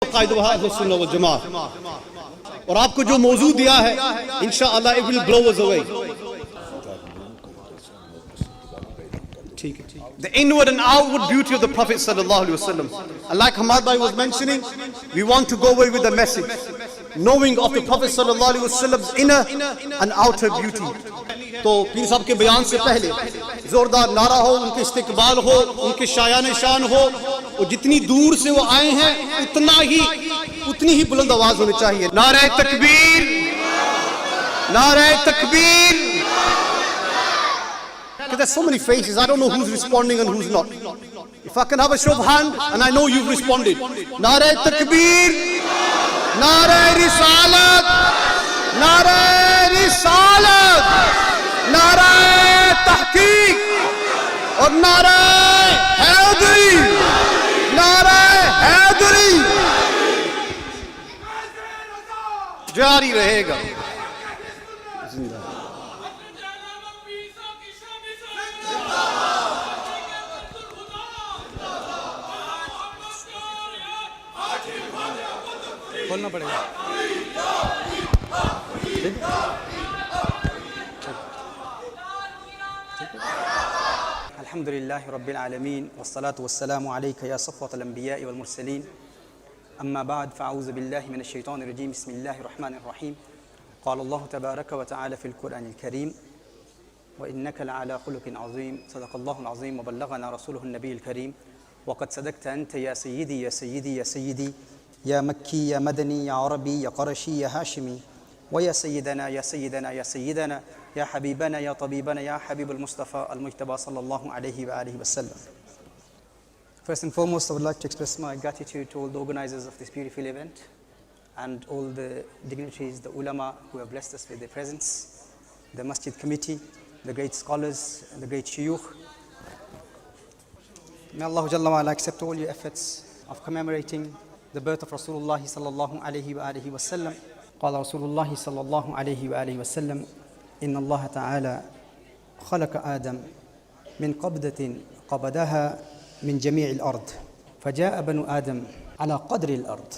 قائد اہل السنہ والجماعہ، اور آپ کو جو موضوع دیا ہے انشاءاللہ it will blow us away. The inward and outward beauty of the Prophet sallallahu alaihi wasallam. And like Hamad Bhai was mentioning, we want to go away with the message, knowing of the Prophet sallallahu alaihi wasallam's inner and outer beauty. تو پیر صاحب کے بیان سے پہلے زوردار نعرہ ہو، ان کے استقبال ہو، ان کے شایان شان ہو، اور جتنی دور سے وہ آئے ہیں اتنی ہی بلند آواز ہونی چاہیے. نعرہ تکبیر، نعرہ تکبیر. There's so many faces, I don't know who's responding and who's not. If I can have a show of hand, and I know you've responded. Na'ra Takbir, Na'ra Risalat, Na'ra Risalat, Na'ra Tahqiq, اور Na'ra Haidari, Na'ra Haidari. جاری رہے گا. بولنا پڑے گا. الحمد لله رب العالمين والصلاة والسلام عليك يا صفوة الأنبياء والمرسلين. أما بعد فأعوذ بالله من الشيطان الرجيم. بسم الله الرحمن الرحيم. قال الله تبارك وتعالى في القرآن الكريم: وإنك لعلى خلق عظيم. صدق الله العظيم وبلغنا رسوله النبي الكريم. وقد صدقت أنت يا سيدي يا سيدي يا سيدي، يا مكي يا مدني يا عربي يا قرشي يا هاشمي، ويا سيدنا يا سيدنا يا سيدنا يا حبيبنا يا طبيبنا يا حبيب المصطفى المجتبى صلى الله عليه وآله وسلم. First and foremost, I would like to express my gratitude to all the organizers of this beautiful event and all the dignitaries, the ulama who have blessed us with their presence, the masjid committee, the great scholars, the great shuyukh. May Allah Jalla wa ala accept all your efforts of commemorating the birth of Rasulullah sallallahu alayhi wa alihi wa sallam. قال رسول الله صلى الله عليه وآله وسلم: إن الله تعالى خلق آدم من قبضة قبضها من جميع الأرض، فجاء بنو آدم على قدر الأرض،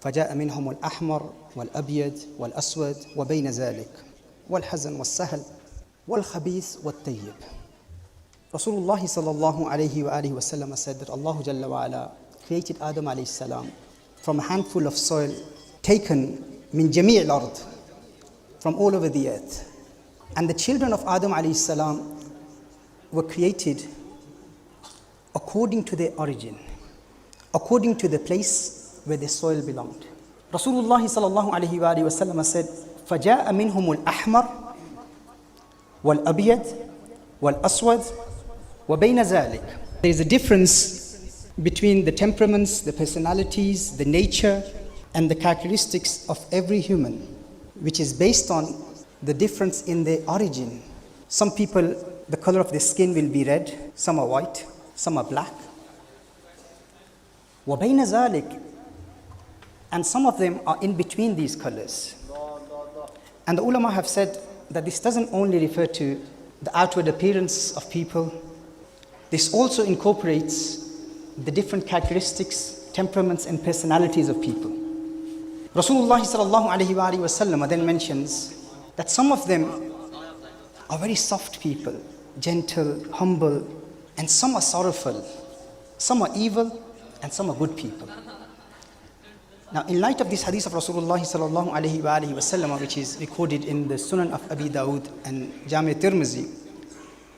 فجاء منهم الأحمر والأبيض والأسود وبين ذلك، والحزن والسهل والخبيث والطيب. Rasulullah sallallahu alayhi wa alihi wa sallam said that Allah Jalla wa ala created Adam alayhi salam from a handful of soil taken min jami' al-ard, from all over the earth. And the children of Adam alayhi salam were created according to their origin, according to the place where the soil belonged. Rasulullah sallallahu alayhi wa alihi wa sallam said, فَجَاءَ مِنْهُمُ الْأَحْمَرُ وَالْأَبْيَضُ وَالْأَسْوَدُ وَبَيْنَ ذَلِكَ. There is a difference between the temperaments, the personalities, the nature, and the characteristics of every human, which is based on the difference in their origin. Some people, the color of their skin will be red, some are white, some are black. وَبَيْنَ ذَلِكَ. And some of them are in between these colors. And the ulama have said that this doesn't only refer to the outward appearance of people, this also incorporates the different characteristics, temperaments, and personalities of people. Rasulullah sallallahu alayhi wa alihi wa sallam then mentions that some of them are very soft people, gentle, humble, and some are sorrowful, some are evil, and some are good people. Now, in light of this hadith of Rasulullah sallallahu alayhi wa alihi wa sallam, which is recorded in the Sunan of Abi Dawud and Jami' Tirmizi,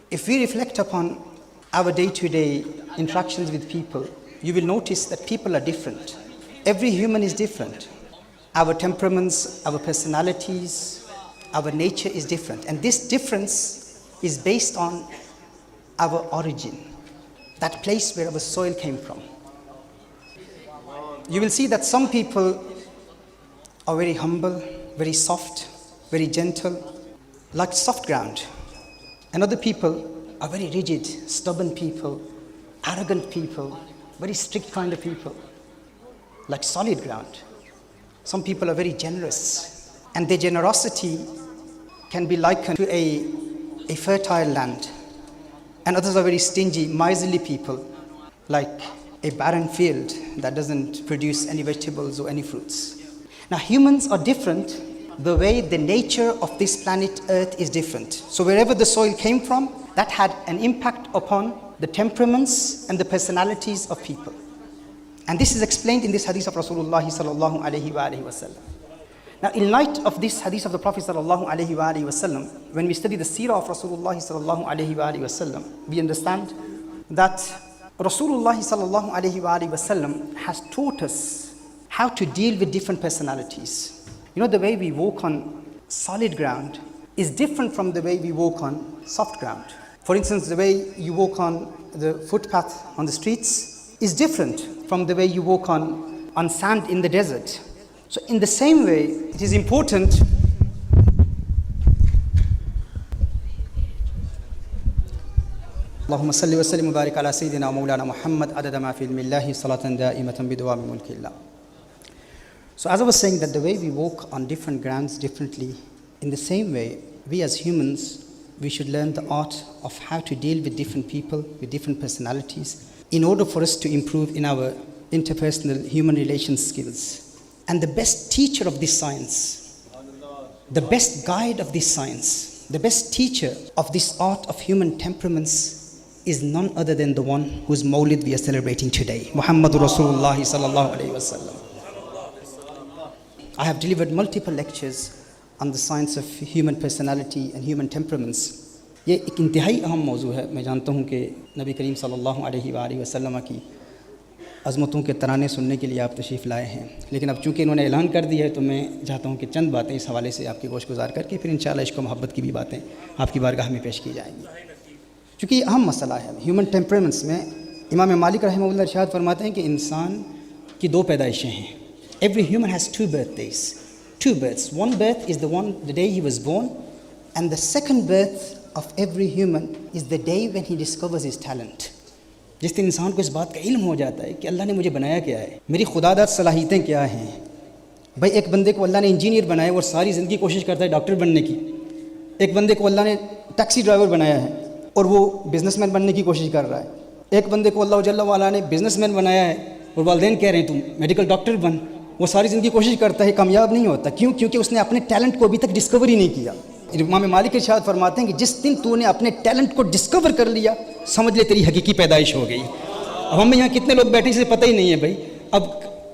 if we reflect upon our day-to-day interactions with people, you will notice that people are different. Every human is different. Our temperaments, our personalities, our nature is different. And this difference is based on our origin, that place where our soil came from. You will see that some people are very humble, very soft, very gentle, like soft ground. And other people are very rigid, stubborn people, arrogant people, very strict kind of people, like solid ground. Some people are very generous, and their generosity can be likened to a fertile land. And others are very stingy, miserly people, like a barren field. that doesn't produce any vegetables or any fruits. Now humans are different. The way the nature of this planet Earth is different. So wherever the soil came from, that had an impact upon the temperaments and the personalities of people. And this is explained in this hadith of Rasulullah sallallahu alayhi wa alihi wasallam. Now in light of this hadith of the Prophet sallallahu alayhi wa alihi wasallam, when we study the seerah of Rasulullah sallallahu alayhi wa alihi wasallam, we understand that Rasulullah sallallahu alayhi wa alihi wasallam has taught us how to deal with different personalities. You know, the way we walk on solid ground is different from the way we walk on soft ground. For instance, the way you walk on the footpath on the streets is different from the way you walk on sand in the desert. So in the same way, it is important اللهم صل وسلم وبارك على سيدنا ومولانا محمد عدد ما في علم الله صلاة دائمة بدوام ملك الله. So as I was saying, that the way we walk on different grounds differently, in the same way, we as humans, we should learn the art of how to deal with different people, with different personalities, in order for us to improve in our interpersonal human relations skills. And the best teacher of this science, the best guide of this science, the best teacher of this art of human temperaments is none other than the one whose Mawlid we are celebrating today, Muhammadur Rasulullah sallallahu alayhi wa sallam. I have delivered multiple lectures on the science of human personality and human temperaments. یہ ایک انتہائی اہم موضوع ہے. میں جانتا ہوں کہ نبی کریم صلی اللہ علیہ وآلہ وسلم کی عظمتوں کے ترانے سننے کے لیے آپ تشریف لائے ہیں، لیکن اب چونکہ انہوں نے اعلان کر دیا ہے تو میں چاہتا ہوں کہ چند باتیں اس حوالے سے آپ کی گوش گزار کر کے پھر انشاءاللہ عشق و محبت کی بھی باتیں آپ کی بارگاہ میں پیش کی جائیں گی. چونکہ یہ اہم مسئلہ ہے ہیومن ٹیمپرمنٹس میں. امام مالک رحمہ اللہ ارشاد فرماتے ہیں کہ انسان کی دو پیدائشیں ہیں. Every human has two birthdays, two births. One birth is the day he was born, and the second birth of every human is the day when he discovers his talent. جس دن انسان کو اس بات کا علم ہو جاتا ہے کہ اللہ نے مجھے بنایا کیا ہے، میری خداداد صلاحیتیں کیا ہیں. بھائی ایک بندے کو اللہ نے انجینئر بنایا اور ساری زندگی کوشش کرتا ہے ڈاکٹر بننے کی. ایک بندے کو اللہ نے ٹیکسی ڈرائیور بنایا ہے اور وہ بزنس مین بننے کی کوشش کر رہا ہے. ایک بندے کو اللہ جل وعلا نے بزنس مین بنایا ہے اور والدین کہہ رہے ہیں تم میڈیکل ڈاکٹر بن. وہ ساری زندگی کوشش کرتا ہے، کامیاب نہیں ہوتا. کیوں؟ کیونکہ اس نے اپنے ٹیلنٹ کو ابھی تک ڈسکور ہی نہیں کیا. امام مالک ارشاد فرماتے ہیں کہ جس دن تو نے اپنے ٹیلنٹ کو ڈسکور کر لیا سمجھ لے تیری حقیقی پیدائش ہو گئی. اب ہم یہاں کتنے لوگ بیٹھے سے پتہ ہی نہیں ہے بھائی. اب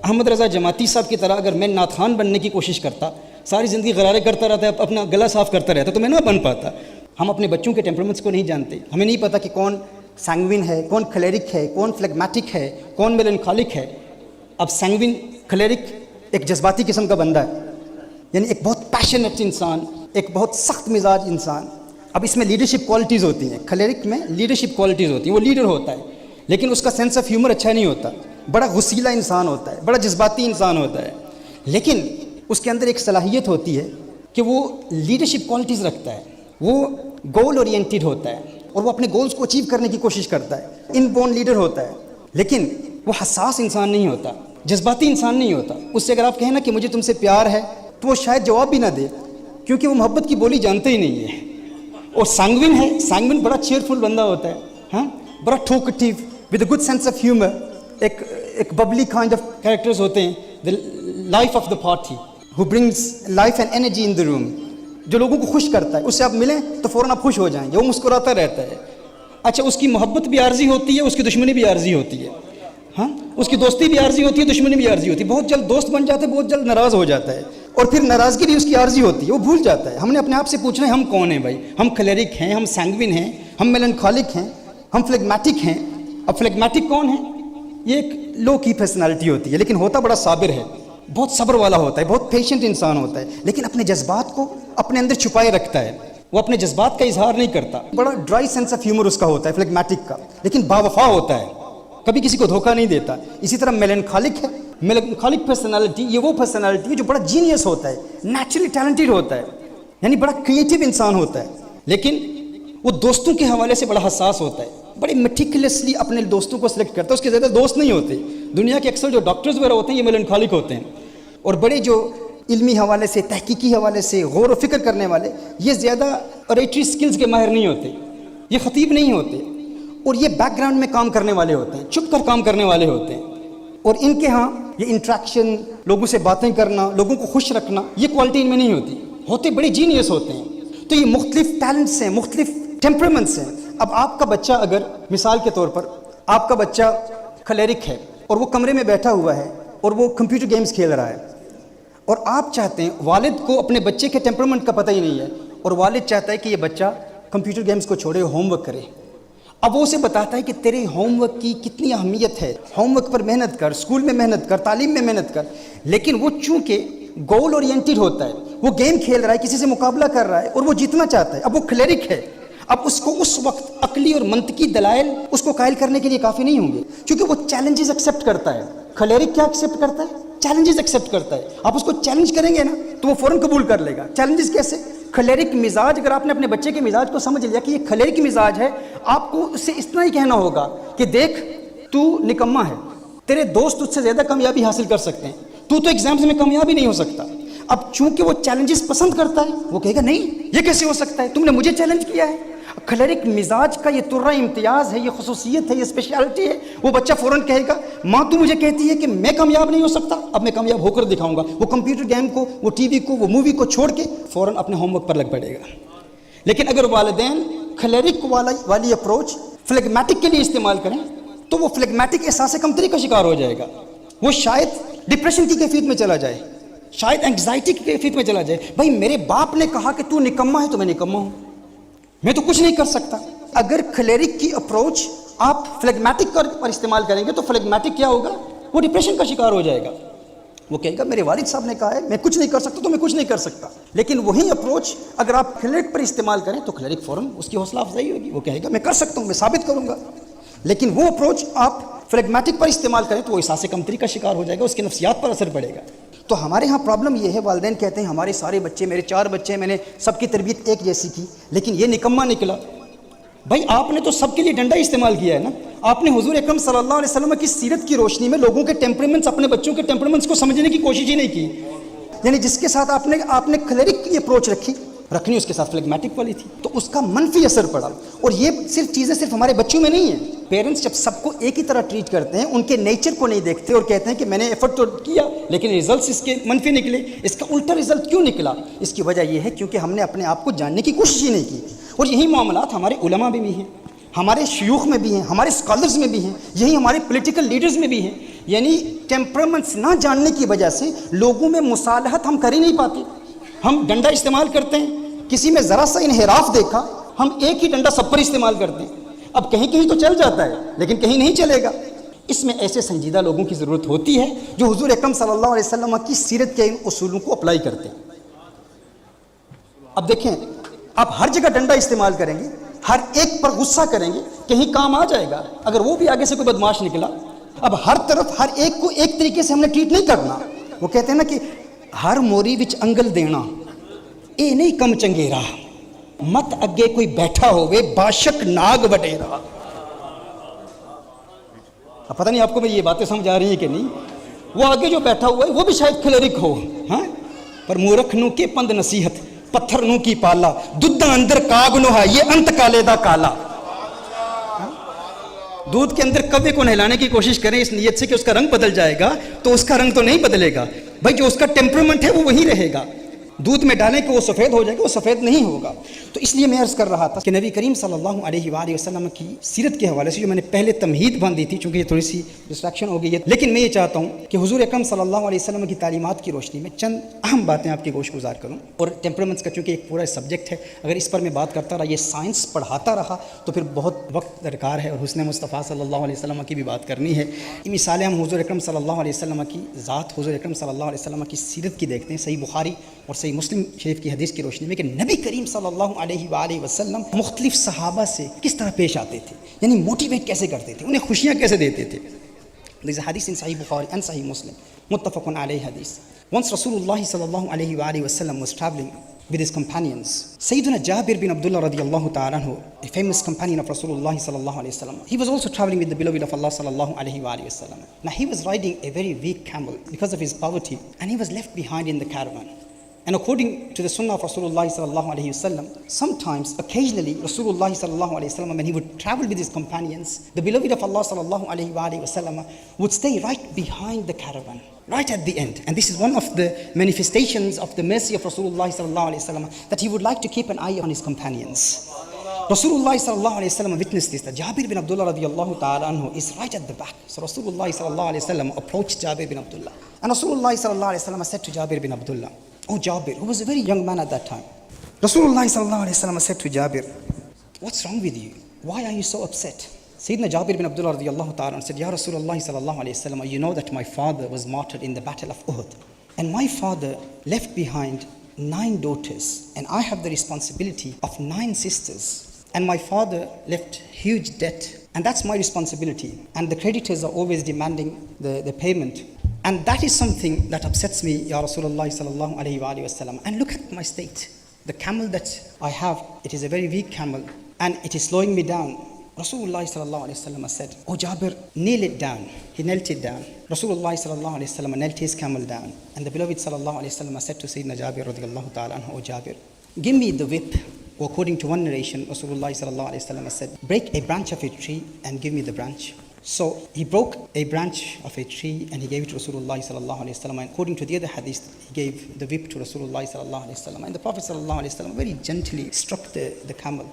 احمد رضا جماعتی صاحب کی طرح اگر میں نعت خوان بننے کی کوشش کرتا، ساری زندگی غرارے کرتا رہتا ہے، اپنا گلا صاف کرتا رہتا تو میں نہ بن پاتا. ہم اپنے بچوں کے ٹیمپرمنٹس کو نہیں جانتے. ہمیں نہیں پتہ کہ کون سینگوین ہے، کون کلیرک ہے، کون فلیگمیٹک ہے، کون میلنکالک ہے. اب سینگوین کلیرک ایک جذباتی قسم کا بندہ ہے، یعنی ایک بہت پیشنیٹ انسان، ایک بہت سخت مزاج انسان. اب اس میں لیڈرشپ کوالٹیز ہوتی ہیں. کلیرک میں لیڈرشپ کوالٹیز ہوتی ہیں، وہ لیڈر ہوتا ہے لیکن اس کا سینس آف ہیومر اچھا نہیں ہوتا. بڑا غصیلہ انسان ہوتا ہے، بڑا جذباتی انسان ہوتا ہے، لیکن اس کے اندر ایک صلاحیت ہوتی ہے کہ وہ لیڈرشپ کوالٹیز رکھتا ہے. وہ گول اورینٹیڈ ہوتا ہے اور وہ اپنے گولز کو اچیو کرنے کی کوشش کرتا ہے. ان بورن لیڈر ہوتا ہے لیکن وہ حساس انسان نہیں ہوتا، جذباتی انسان نہیں ہوتا. اس سے اگر آپ کہیں نا کہ مجھے تم سے پیار ہے تو وہ شاید جواب بھی نہ دے کیونکہ وہ محبت کی بولی جانتے ہی نہیں ہے. اور سینگوین ہے، سینگوین بڑا چیئرفل بندہ ہوتا ہے، ہاں بڑا talkative with a good sense of humour. ایک ببلی کائنڈ آف کریکٹرز ہوتے ہیں. The life of the party who brings life and energy in the room, جو لوگوں کو خوش کرتا ہے. اس سے آپ ملیں تو فوراً آپ خوش ہو جائیں گے، وہ مسکراتا رہتا ہے. اچھا اس کی محبت بھی عارضی ہوتی ہے، اس کی دشمنی بھی عارضی ہوتی ہے. ہاں اس کی دوستی بھی عارضی ہوتی ہے، دشمنی بھی عارضی ہوتی ہے. بہت جلد دوست بن جاتا ہے، بہت جلد ناراض ہو جاتا ہے، اور پھر ناراضگی بھی اس کی عارضی ہوتی ہے، وہ بھول جاتا ہے. ہم نے اپنے آپ سے پوچھنا ہے ہم کون ہیں بھائی. ہم کلیرک ہیں، ہم سینگوین ہیں، ہم میلنکالک ہیں، ہم فلیگمیٹک ہیں. اب فلیگمیٹک کون ہے؟ یہ ایک لو کی پرسنالٹی ہوتی ہے لیکن ہوتا بڑا صابر ہے، بہت صبر والا ہوتا ہے، بہت پیشنٹ انسان ہوتا ہے، لیکن اپنے جذبات کو اپنے اندر چھپائے رکھتا ہے. وہ اپنے جذبات کا اظہار نہیں کرتا. بڑا ڈرائی سینس آف ہیومر اس کا ہوتا ہے فلیگمیٹک کا، لیکن باوفا ہوتا ہے، کبھی کسی کو دھوکہ نہیں دیتا. اسی طرح میلنکالک ہے. میلنکالک پرسنالٹی یہ وہ پرسنالٹی ہے جو بڑا جینیس ہوتا ہے، نیچرلی ٹیلنٹڈ ہوتا ہے، یعنی بڑا کریٹیو انسان ہوتا ہے، لیکن وہ دوستوں کے حوالے سے بڑا حساس ہوتا ہے. بڑے میٹیکولسلی اپنے دوستوں کو سلیکٹ کرتا ہے. اس کے زیادہ دوست نہیں ہوتے. دنیا کے اکثر جو ڈاکٹرز وغیرہ ہوتے ہیں یہ میلنکالک ہوتے ہیں، اور بڑے جو علمی حوالے سے، تحقیقی حوالے سے غور و فکر کرنے والے یہ زیادہ اوریٹری سکلز کے ماہر نہیں ہوتے، یہ خطیب نہیں ہوتے، اور یہ بیک گراؤنڈ میں کام کرنے والے ہوتے ہیں، چھپ کر کام کرنے والے ہوتے ہیں. اور ان کے ہاں یہ انٹریکشن، لوگوں سے باتیں کرنا، لوگوں کو خوش رکھنا، یہ کوالٹی ان میں نہیں ہوتے بڑے جینیس ہوتے ہیں. تو یہ مختلف ٹیلنٹس ہیں، مختلف ٹیمپرمنٹس ہیں. اب آپ کا بچہ اگر مثال کے طور پر آپ کا بچہ کلیرک ہے اور وہ کمرے میں بیٹھا ہوا ہے اور وہ کمپیوٹر گیمز کھیل رہا ہے، اور آپ چاہتے ہیں، والد کو اپنے بچے کے ٹیمپرمنٹ کا پتہ ہی نہیں ہے، اور والد چاہتا ہے کہ یہ بچہ کمپیوٹر گیمز کو چھوڑے، ہوم ورک کرے. اب وہ اسے بتاتا ہے کہ تیرے ہوم ورک کی کتنی اہمیت ہے، ہوم ورک پر محنت کر، اسکول میں محنت کر، تعلیم میں محنت کر. لیکن وہ چونکہ گول اورینٹڈ ہوتا ہے، وہ گیم کھیل رہا ہے، کسی سے مقابلہ کر رہا ہے اور وہ جیتنا چاہتا ہے. اب وہ کلیرک ہے، اب اس کو اس وقت عقلی اور منطقی دلائل اس کو قائل کرنے کے لیے کافی نہیں ہوں گے، کیونکہ وہ چیلنجز ایکسیپٹ کرتا ہے. کلیرک کیا ایکسیپٹ کرتا ہے؟ چیلنجز ایکسیپٹ کرتا ہے. آپ اس کو چیلنج کریں گے نا تو وہ فوراً قبول کر لے گا. چیلنجز کیسے؟ کلیرک مزاج، اگر آپ نے اپنے بچے کے مزاج کو سمجھ لیا کہ یہ کلیرک مزاج ہے، آپ کو اس سے اتنا ہی کہنا ہوگا کہ دیکھ تو نکما ہے، تیرے دوست تجھ سے زیادہ کامیابی حاصل کر سکتے ہیں، تو ایگزامز میں کامیابی نہیں ہو سکتا. اب چونکہ وہ چیلنجز پسند کرتا ہے، وہ کہے گا نہیں یہ کیسے ہو سکتا ہے، تم نے مجھے چیلنج کیا ہے. کلیرک مزاج کا یہ ترہ امتیاز ہے، یہ خصوصیت ہے، یہ اسپیشلٹی ہے. وہ بچہ فوراً کہے گا ماں تو مجھے کہتی ہے کہ میں کامیاب نہیں ہو سکتا، اب میں کامیاب ہو کر دکھاؤں گا. وہ کمپیوٹر گیم کو، وہ ٹی وی کو، وہ مووی کو چھوڑ کے فوراً اپنے ہوم ورک پر لگ پڑے گا. لیکن اگر والدین کلیرک والی اپروچ فلیگمیٹک کے لیے استعمال کریں تو وہ فلیگمیٹک احساس کمتری کا شکار ہو جائے گا. وہ شاید ڈپریشن کی کیفیت میں چلا جائے، شاید انگزائٹی کی کیفیت میں چلا جائے. بھائی میرے باپ نے کہا کہ تو نکما ہے تو میں نکما ہوں، میں تو کچھ نہیں کر سکتا. اگر کلیرک کی اپروچ آپ فلیگمیٹک پر استعمال کریں گے تو فلیگمیٹک کیا ہوگا؟ وہ ڈپریشن کا شکار ہو جائے گا. وہ کہے گا میرے والد صاحب نے کہا ہے میں کچھ نہیں کر سکتا تو میں کچھ نہیں کر سکتا. لیکن وہی اپروچ اگر آپ کلیرک پر استعمال کریں تو کلیرک فوراً اس کی حوصلہ افزائی ہوگی، وہ کہے گا میں کر سکتا ہوں، میں ثابت کروں گا. لیکن وہ اپروچ آپ فلیگمیٹک پر استعمال کریں تو وہ احساس کمتری کا شکار ہو جائے گا، اس کی نفسیات پر اثر پڑے گا. تو ہمارے ہاں پرابلم یہ ہے، والدین کہتے ہیں ہمارے سارے بچے، میرے 4 بچے ہیں، میں نے سب کی تربیت ایک جیسی کی لیکن یہ نکما نکلا. بھائی آپ نے تو سب کے لیے ڈنڈا استعمال کیا ہے نا. آپ نے حضور اکرم صلی اللہ علیہ وسلم کی سیرت کی روشنی میں لوگوں کے ٹیمپرمنٹس، اپنے بچوں کے ٹیمپرمنٹس کو سمجھنے کی کوشش ہی نہیں کی. یعنی جس کے ساتھ آپ نے کلیرک کی اپروچ رکھنی اس کے ساتھ فلیگمیٹک والی تھی، تو اس کا منفی اثر پڑا. اور یہ چیزیں صرف ہمارے بچوں میں نہیں ہیں. پیرنٹس جب سب کو ایک ہی طرح ٹریٹ کرتے ہیں، ان کے نیچر کو نہیں دیکھتے اور کہتے ہیں کہ میں نے ایفرٹ تو کیا لیکن ریزلٹس اس کے منفی نکلے. اس کا الٹا ریزلٹ کیوں نکلا؟ اس کی وجہ یہ ہے کیونکہ ہم نے اپنے آپ کو جاننے کی کوشش ہی نہیں کی. اور یہی معاملات ہمارے علماء میں بھی ہیں، ہمارے شیوخ میں بھی ہیں، ہمارے اسکالرز میں بھی ہیں، یہی ہمارے پولیٹیکل لیڈرز میں بھی ہیں. یعنی ٹیمپرمنٹس نہ جاننے کی وجہ سے لوگوں میں مصالحت ہم کر ہی نہیں پاتے. ہم ڈنڈا استعمال کرتے ہیں، کسی میں ذرا سا انحراف دیکھا ہم ایک ہی ڈنڈا سب پر استعمال کرتے ہیں. اب کہیں کہیں تو چل جاتا ہے لیکن کہیں نہیں چلے گا. اس میں ایسے سنجیدہ لوگوں کی ضرورت ہوتی ہے جو حضور اکرم صلی اللہ علیہ وسلم کی سیرت کے ان اصولوں کو اپلائی کرتے ہیں. اب دیکھیں، آپ ہر جگہ ڈنڈا استعمال کریں گے، ہر ایک پر غصہ کریں گے، کہیں کام آ جائے گا. اگر وہ بھی آگے سے کوئی بدماش نکلا، اب ہر طرف ہر ایک کو ایک طریقے سے ہم نے ٹریٹ نہیں کرنا. وہ کہتے ہیں نا کہ ہر موری وچ انگل دینا اے نہیں کم چنگیرا، مت اگے کوئی بیٹھا ہوئے باشک ناگ وڈیرا. اب پتہ نہیں آپ کو میری یہ باتیں سمجھ آ رہی ہیں کہ نہیں. وہ آگے جو بیٹھا ہوا ہے وہ بھی شاید کلیرک ہو، ہاں، پر مورکھ نو کے پند نصیحت، پتھر نو کی پالا، دودھ اندر کاگ نو ہے یہ انت کالے دا کالا. دودھ کے اندر کبے کو نہلانے کی کوشش کریں اس نیت سے کہ اس کا رنگ بدل جائے گا، تو اس کا رنگ تو نہیں بدلے گا. بھائی جو اس کا ٹیمپرمنٹ ہے وہ وہی رہے گا. دودھ میں ڈالیں کہ وہ سفید ہو جائے گا، وہ سفید نہیں ہوگا. تو اس لیے میں عرض کر رہا تھا کہ نبی کریم صلی اللہ علیہ وآلہ وسلم کی سیرت کے حوالے سے جو میں نے پہلے تمہید باندھی تھی، چونکہ یہ تھوڑی سی ڈسٹریکشن ہو گئی ہے، لیکن میں یہ چاہتا ہوں کہ حضور اکرم صلی اللہ علیہ وسلم کی تعلیمات کی روشنی میں چند اہم باتیں آپ کے گوش گزار کروں. اور ٹیمپرمنٹس کا چونکہ ایک پورا سبجیکٹ ہے، اگر اس پر میں بات کرتا رہا، یہ سائنس پڑھاتا رہا تو پھر بہت وقت درکار ہے. اور حسن مصطفیٰ صلی اللہ علیہ وسلم کی بھی بات کرنی ہے. یہ مثالیں ہم حضور اکرم صلی اللہ علیہ وسلم کی ذات، حضور اکرم صلی اللہ علیہ وسلم کی سیرت کی دیکھتے ہیں، صحیح بخاری اور صحیح مسلم شریف کی حدیث کی روشنی میں کہ نبی کریم صلی اللہ علیہ وآلہ وسلم مختلف صحابہ سے کس طرح پیش آتے تھے، یعنی موٹیویٹ کیسے کرتے تھے، انہیں خوشیاں کیسے دیتے تھے. There is a hadith in Sahih Bukhari and Sahih Muslim, muttafaqun alayhi hadith. Once Rasulullah sallallahu alayhi wa alihi wasallam was traveling with his companions. Sayyidina Jabir bin Abdullah radiyallahu ta'ala anhu, a famous companion of Rasulullah sallallahu alayhi wasallam, he was also traveling with the beloved of Allah sallallahu alayhi wa alihi wasallam. Now he was riding a very weak camel because of his poverty, and he was left behind in the caravan. And according to the sunnah of Rasulullah sallallahu alayhi wasallam, sometimes, occasionally, Rasulullah sallallahu alayhi wasallam, when he would travel with his companions, the beloved of Allah sallallahu alayhi wasallam would stay right behind the caravan, right at the end. And this is one of the manifestations of the mercy of Rasulullah sallallahu alayhi wasallam, that he would like to keep an eye on his companions. Rasulullah sallallahu alayhi wasallam witnessed this, that Jabir bin Abdullah radiyallahu ta'ala anhu is right at the back. So Rasulullah sallallahu alayhi wasallam approached Jabir bin Abdullah. And Rasulullah sallallahu alayhi wasallam said to Jabir bin Abdullah, "Oh Jabir," who was a very young man at that time. Rasulullah sallallahu alayhi wasallam said to Jabir, "What's wrong with you? Why are you so upset?" Sayyidina Jabir bin Abdullah radiyallahu ta'ala said, "Ya Rasulullah sallallahu alayhi wasallam, you know that my father was martyred in the battle of Uhud. And my father left behind 9 daughters, and I have the responsibility of 9 sisters. And my father left huge debt, and that's my responsibility. And the creditors are always demanding the payment. And that is something that upsets me, Ya Rasulullah sallallahu alayhi wa sallam. And look at my state. The camel that I have, it is a very weak camel, and it is slowing me down." Rasulullah sallallahu alayhi wa sallam said, "Oh Jabir, kneel it down." He knelt it down. Rasulullah sallallahu alayhi wa sallam knelt his camel down. And the beloved sallallahu alayhi wa sallam said to Sayyidina Jabir radiyallahu ta'ala anhu, "Oh Jabir, give me the whip." Or according to one narration, Rasulullah sallallahu alayhi wa sallam said, "Break a branch of a tree and give me the branch." So he broke a branch of a tree and he gave it to Rasulullah sallallahu alayhi wa sallam. And according to the other hadith, he gave the whip to Rasulullah sallallahu alayhi wa sallam. And the Prophet sallallahu alayhi wa sallam very gently struck the camel.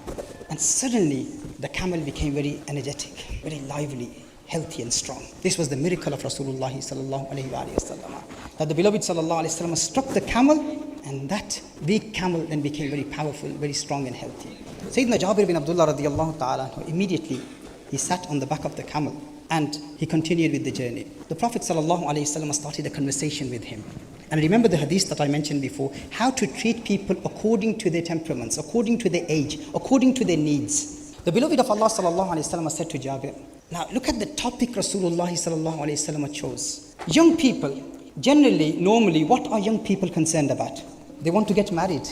And suddenly the camel became very energetic, very lively, healthy and strong. This was the miracle of Rasulullah sallallahu alayhi wa sallam. That the beloved sallallahu alayhi wa sallam struck the camel, and that weak camel then became very powerful, very strong and healthy. Sayyidina Jabir bin Abdullah radiyallahu ta'ala, immediately he sat on the back of the camel and he continued with the journey. The Prophet sallallahu alayhi wasallam started a conversation with him. And remember the hadith that I mentioned before, how to treat people according to their temperaments, according to their age, according to their needs. The beloved of Allah sallallahu alayhi wasallam said to Jabir, now look at the topic Rasulullah sallallahu alayhi wasallam chose. Young people, generally, normally, what are young people concerned about? They want to get married.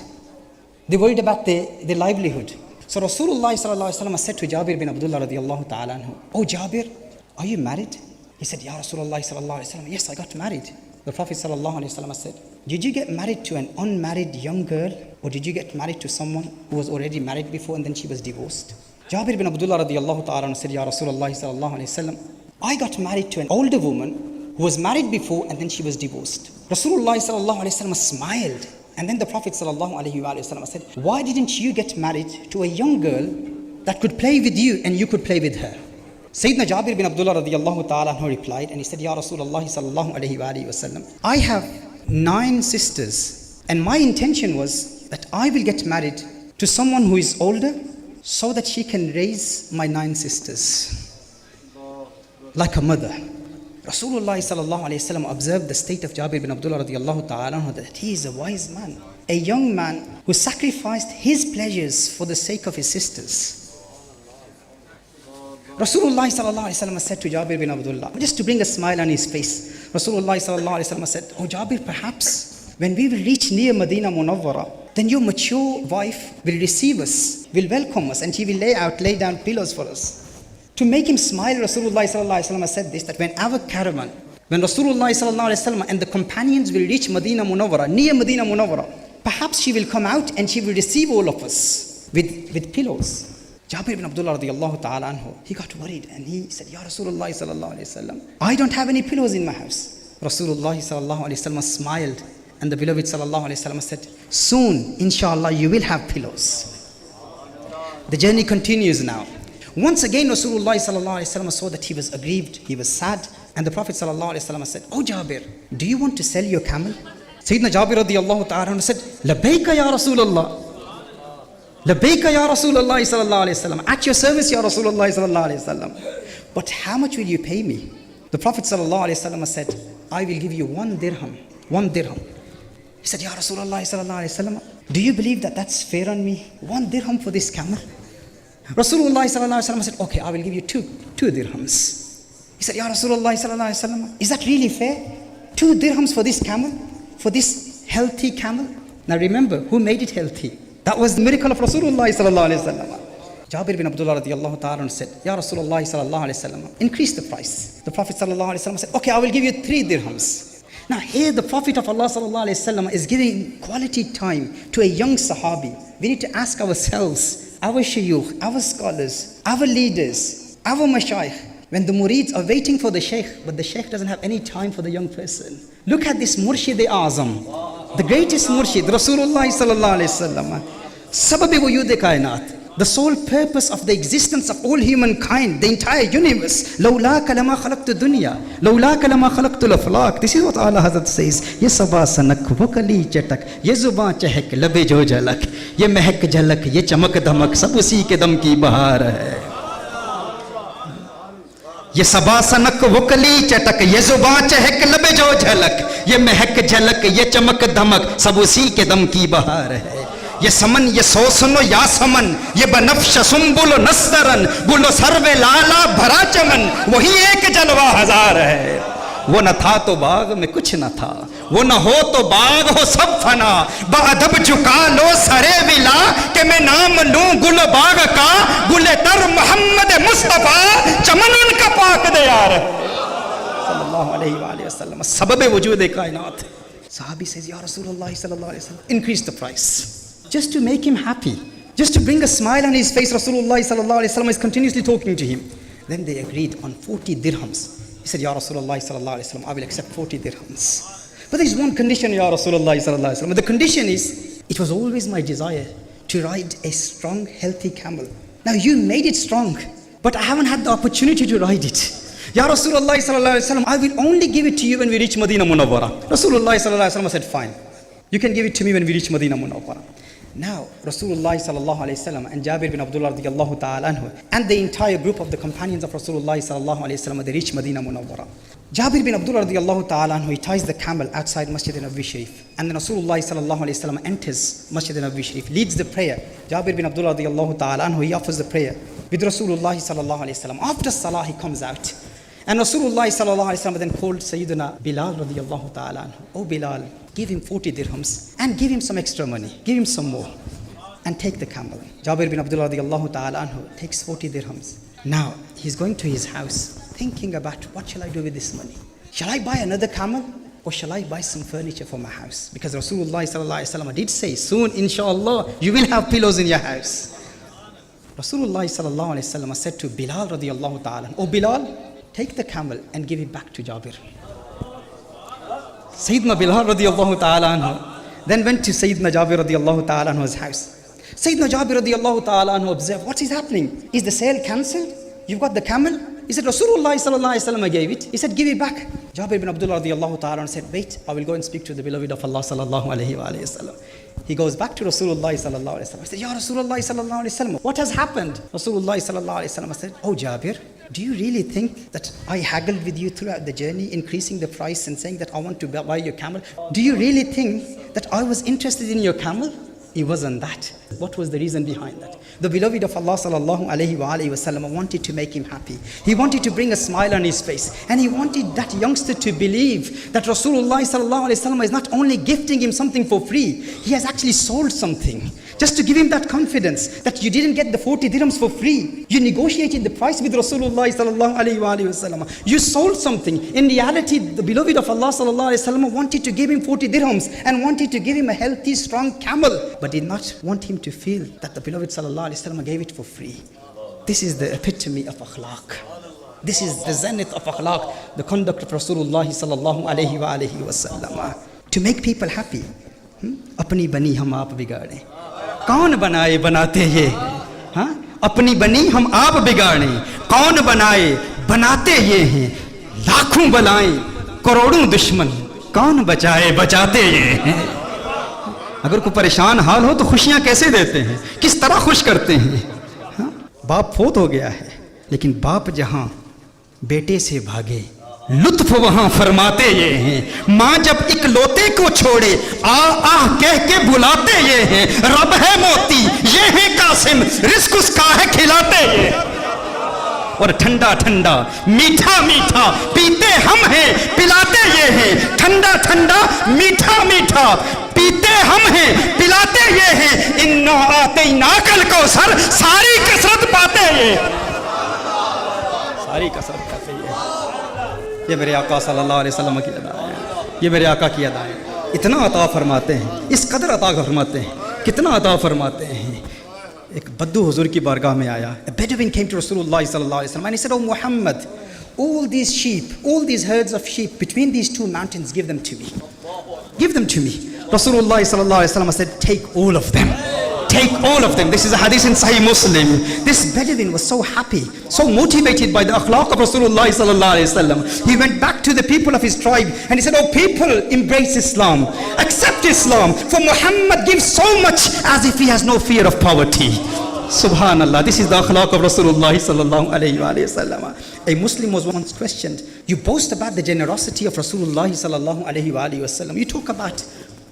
They're worried about their livelihood. So Rasulullah sallallahu alaihi wasallam said to Jabir bin Abdullah radiyallahu ta'ala anhu, "Oh Jabir, are you married?" He said, "Ya Rasulullah sallallahu alaihi wasallam, yes, I got married." The Prophet sallallahu alaihi wasallam said, "Did you get married to an unmarried young girl, or did you get married to someone who was already married before and then she was divorced?" Jabir bin Abdullah radiyallahu ta'ala anhu said, "Ya Rasulullah sallallahu alaihi wasallam, I got married to an older woman who was married before and then she was divorced." Rasulullah sallallahu alaihi wasallam smiled. And then the Prophet ﷺ said, "Why didn't you get married to a young girl that could play with you and you could play with her?" Sayyidina Jabir bin Abdullah radiyallahu ta'ala anhu replied, and he said, "Ya Rasulullah sallallahu alayhi wa sallam, I have 9 sisters, and my intention was that I will get married to someone who is older so that she can raise my 9 sisters like a mother." Rasulullah sallallahu alayhi wa sallam observed the state of Jabir bin Abdullah radiyallahu ta'ala anhu, that he is a wise man, a young man who sacrificed his pleasures for the sake of his sisters. Rasulullah sallallahu alayhi wa sallam said to Jabir bin Abdullah, just to bring a smile on his face, Rasulullah sallallahu alayhi wa sallam said, "Oh Jabir, perhaps when we will reach near Medina Munawwara, then your mature wife will receive us, will welcome us, and she will lay down pillows for us." To make him smile, Rasulullah sallallahu alaihi wasallam said this, that when our caravan, when Rasulullah sallallahu alaihi wasallam and the companions will reach Medina Munawwara, near Medina Munawwara, perhaps she will come out and she will receive all of us with pillows. Jabir bin Abdullah radiyallahu ta'ala anhu, he got worried and he said, "Ya Rasulullah sallallahu alaihi wasallam, I don't have any pillows in my house." Rasulullah sallallahu alaihi wasallam smiled, and the beloved sallallahu alaihi wasallam said, "Soon, inshallah, you will have pillows." The journey continues now. Once again, Rasulullah sallallahu alaihi wasallam saw that he was aggrieved, he was sad, and the Prophet sallallahu alaihi wasallam said, "Oh Jabir, do you want to sell your camel?" Sayyidina Jabir radiyallahu ta'ala said, "Labbaika ya Rasulullah, labbaika ya Rasulullah sallallahu alaihi wasallam, at your service ya Rasulullah sallallahu alaihi wasallam. But how much will you pay me?" The Prophet sallallahu alaihi wasallam said, "I will give you 1 dirham, 1 dirham." He said, "Ya Rasulullah sallallahu alaihi wasallam, do you believe that that's fair on me? 1 dirham for this camel?" Rasulullah sallallahu alaihi wasallam said, "Okay, I will give you two dirhams." He said, "Ya Rasulullah sallallahu alaihi wasallam, is that really fair? 2 dirhams for this camel, for this healthy camel?" Now remember, who made it healthy? That was the miracle of Rasulullah sallallahu alaihi wasallam. Jabir bin Abdullah radiyallahu ta'ala said, "Ya Rasulullah sallallahu alaihi wasallam, increase the price." The Prophet sallallahu alaihi wasallam said, "Okay, I will give you 3 dirhams." Now here the Prophet of Allah sallallahu alaihi wasallam is giving quality time to a young Sahabi. We need to ask ourselves, our shuyukh, our scholars, our leaders, our mashayikh, when the murids are waiting for the sheikh, but the sheikh doesn't have any time for the young person. Look at this Murshid-e-Azam, the greatest Murshid, Rasulullah sallallahu alaihi wasallam, Sabab-e-Wujud kainat, the sole purpose of the existence of all humankind, the entire universe. Lawlaka lama khalaqtu dunya, lawlaka lama khalaqtu al-aflaq. This is what Allah Hazrat says. Ye sabah sanak wakali chatak, ye zuban chahak labe jo jalak, ye mehak jalak, ye chamak dhamak, sab usi ke dam ki bahar hai. Ye sabah sanak wakali chatak, ye zuban chahak labe jo jalak, ye mehak jalak, ye chamak dhamak, sab usi ke dam ki bahar hai. یہ سمن یہ سو سنو یا سمن یہ بنفش سنبل نسترن گلو سرو لالا بھرا چمن وہی ایک جلوہ ہزار ہے. وہ نہ تھا تو باغ میں کچھ نہ تھا, وہ نہ ہو تو باغ ہو سب فنا, بادب جھکا لو سرے ولا کہ میں نام لوں گل باغ کا, گل تر محمد مصطفیٰ چمن ان کا پاک دیار ہے صلی اللہ علیہ وآلہ وسلم. سبب وجود کائنات. صحابی says, Ya Rasulullah sallallahu alayhi wa sallam, increase the price. Just to make him happy, just to bring a smile on his face, Rasulullah sallallahu alaihi wasallam is continuously talking to him. Then they agreed on 40 dirhams. He said, Ya Rasulullah sallallahu alaihi wasallam, I will accept 40 dirhams. But there is one condition, Ya Rasulullah sallallahu alaihi wasallam. The condition is, it was always my desire to ride a strong, healthy camel. Now you made it strong, but I haven't had the opportunity to ride it. Ya Rasulullah sallallahu alaihi wasallam, I will only give it to you when we reach Madinah Munawwara. Rasulullah sallallahu alaihi wasallam said, fine. You can give it to me when we reach Madinah Munawwara. Now, Rasulullah sallallahu alayhi wasallam and Jabir bin Abdullah radiyallahu ta'ala anhu and the entire group of the companions of Rasulullah sallallahu alayhi wasallam, they reach Madinah Munawwara. Jabir bin Abdullah radiyallahu ta'ala anhu, he ties the camel outside Masjid Nabawi Sharif. And then Rasulullah sallallahu alayhi wasallam enters Masjid Nabawi Sharif, leads the prayer. Jabir bin Abdullah radiyallahu ta'ala anhu, he offers the prayer with Rasulullah sallallahu alayhi wasallam. After Salah, he comes out. And Rasulullah sallallahu alayhi wasallam then called Sayyidina Bilal radiyallahu ta'ala anhu. Oh Bilal, give him 40 dirhams and give him some extra money. Give him some more. And take the camel. Jabir bin Abdullah radiyallahu ta'ala anhu takes 40 dirhams. Now, he's going to his house thinking about, what shall I do with this money? Shall I buy another camel? Or shall I buy some furniture for my house? Because Rasulullah sallallahu alayhi wasallam did say, soon inshallah, you will have pillows in your house. Rasulullah sallallahu alayhi wasallam said to Bilal radiyallahu ta'ala, oh Bilal, take the camel and give it back to Jabir. Sayyidina Bilal radiyallahu ta'ala anhu then went to Sayyidina Jabir radiyallahu ta'ala anhu's house. Sayyidina Jabir radiyallahu ta'ala anhu observed, what is happening? Is the sale cancelled? You've got the camel? He said, Rasulullah sallallahu alayhi wasallam gave it. He said, give it back. Jabir bin Abdullah radiyallahu ta'ala anhu said, wait, I will go and speak to the beloved of Allah sallallahu alayhi wa sallam. He goes back to Rasulullah sallallahu alayhi wasallam. He said, Ya Rasulullah sallallahu alayhi wasallam, what has happened? Rasulullah sallallahu alayhi wasallam said, oh Jabir, do you really think that I haggled with you throughout the journey, increasing the price and saying that I want to buy your camel? Do you really think that I was interested in your camel? It wasn't that. What was the reason behind that? The beloved of Allah sallallahu alayhi wa sallam wanted to make him happy. He wanted to bring a smile on his face. And he wanted that youngster to believe that Rasulullah sallallahu alayhi wa sallam is not only gifting him something for free, he has actually sold something. Just to give him that confidence that you didn't get the 40 dirhams for free. You negotiated the price with Rasulullah sallallahu alayhi wa sallam. You sold something. In reality, the beloved of Allah sallallahu alayhi wa sallam wanted to give him 40 dirhams and wanted to give him a healthy, strong camel, but did not want him to feel that the beloved sallallahu alayhi wa sallam gave it for free. This is the epitome of akhlaq. This is the zenith of akhlaq, the conduct of Rasulullah sallallahu alayhi wa sallam. To make people happy. Apni bani hum aap bigade. کون بنائے بناتے یہ ہاں اپنی بنی ہم آپ بگاڑیں کون بنائے بناتے یہ ہیں لاکھوں بلائیں کروڑوں دشمن کون بچائے بچاتے یہ ہیں اگر کوئی پریشان حال ہو تو خوشیاں کیسے دیتے ہیں کس طرح خوش کرتے ہیں ہاں باپ فوت ہو گیا ہے لیکن باپ جہاں بیٹے سے بھاگے لطف وہاں فرماتے یہ ہیں ماں جب اکلوتے کو چھوڑے آہ کہہ کے بلاتے یہ ہیں رب ہے موتی یہ ہے قاسم رزق اس کا ہے کھلاتے یہ اور ٹھنڈا ٹھنڈا میٹھا میٹھا پیتے ہم ہیں پلاتے یہ ہیں ٹھنڈا ٹھنڈا میٹھا میٹھا پیتے ہم ہیں پلاتے یہ ہیں انا آتیناک الکوثر ساری کثرت پاتے یہ ساری کثرت پاتے یہ میرے آقا صلی اللہ علیہ وسلم کی ادا ہے یہ میرے آقا کی ادا ہے. اتنا عطا فرماتے ہیں, اس قدر عطا فرماتے ہیں, کتنا عطا فرماتے ہیں. ایک بدو حضور کی بارگاہ میں آیا. A Bedouin came to Rasulullah sallallahu alaihi wasallam and he said, "Oh Muhammad, all these sheep, all these herds of sheep between these two mountains, give them to me. Give them to me." Rasulullah sallallahu alaihi wasallam said, "Take all of them. Take all of them." This is a hadith in Sahih Muslim. This Bedouin was so happy, so motivated by the akhlaq of Rasulullah sallallahu alaihi wasallam. He went back to the people of his tribe and he said, "Oh people, embrace Islam. Accept Islam. For Muhammad gives so much as if he has no fear of poverty." Subhanallah, this is the akhlaq of Rasulullah sallallahu alayhi wa sallam. A Muslim was once questioned, "You boast about the generosity of Rasulullah sallallahu alayhi wa sallam. You talk about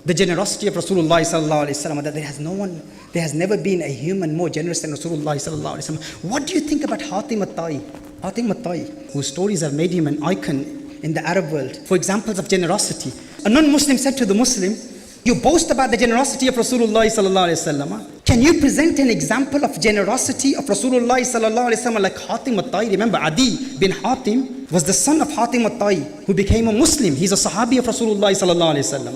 the generosity of Rasulullah sallallahu alayhi wa sallam, that there has never been a human more generous than Rasulullah sallallahu alayhi wa sallam. What do you think about Hatim at-Tai? Hatim at-Tai, whose stories have made him an icon in the Arab world for examples of generosity." A non-Muslim said to the Muslim, "You boast about the generosity of Rasulullah sallallahu alaihi wasallam. Can you present an example of generosity of Rasulullah sallallahu alaihi wasallam like Hatim at-Tai?" Remember, Adi bin Hatim was the son of Hatim at-Tai, who became a Muslim. He's a Sahabi of Rasulullah sallallahu alaihi wasallam.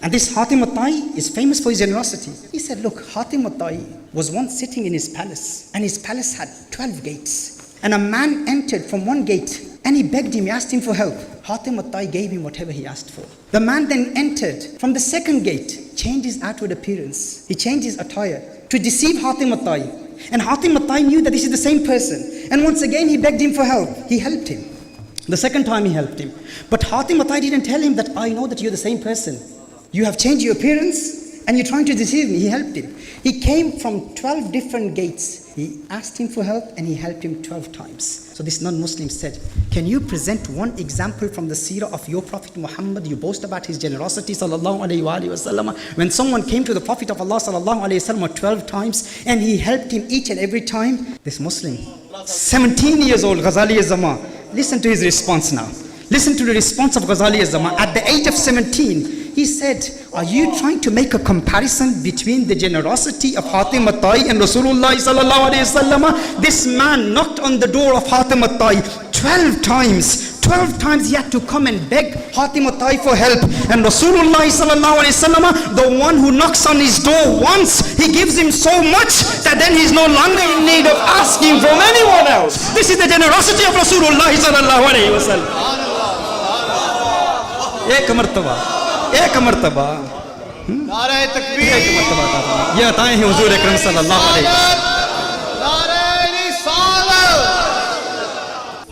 And this Hatim at-Tai is famous for his generosity. He said, "Look, Hatim at-Tai was once sitting in his palace, and his palace had 12 gates. And a man entered from one gate, and he begged him, he asked him for help. Hatim at-Tai gave him whatever he asked for. The man then entered from the second gate, changed his outward appearance. He changed his attire to deceive Hatim at-Tai. And Hatim at-Tai knew that this is the same person. And once again, he begged him for help. He helped him. The second time he helped him. But Hatim at-Tai didn't tell him that, "I know that you're the same person. You have changed your appearance and you're trying to deceive me." He helped him. He came from 12 different gates. He asked him for help and he helped him 12 times. So this non-Muslim said, "Can you present one example from the seerah of your Prophet Muhammad? You boast about his generosity sallallahu alayhi wa sallam. When someone came to the Prophet of Allah sallallahu alayhi wa sallam 12 times and he helped him each and every time." This Muslim, 17 years old, Ghazali az-Zaman, listen to his response now. Listen to the response of Ghazali az-Zaman. At the age of 17, he said, "Are you trying to make a comparison between the generosity of Hatim at-Tai and Rasulullah sallallahu alayhi wasallam?" This man knocked on the door of Hatim at-Tai 12 times. 12 times he had to come and beg Hatim at-Tai for help. And Rasulullah sallallahu alayhi wasallam, the one who knocks on his door once, he gives him so much that then he's no longer in need of asking from anyone else. This is the generosity of Rasulullah sallallahu alayhi wasallam. ایک مرتبہ نعرہ تکبیر، یہ عطائیں ہیں حضور اکرم صلی اللہ علیہ وسلم. نعرہ رسالت.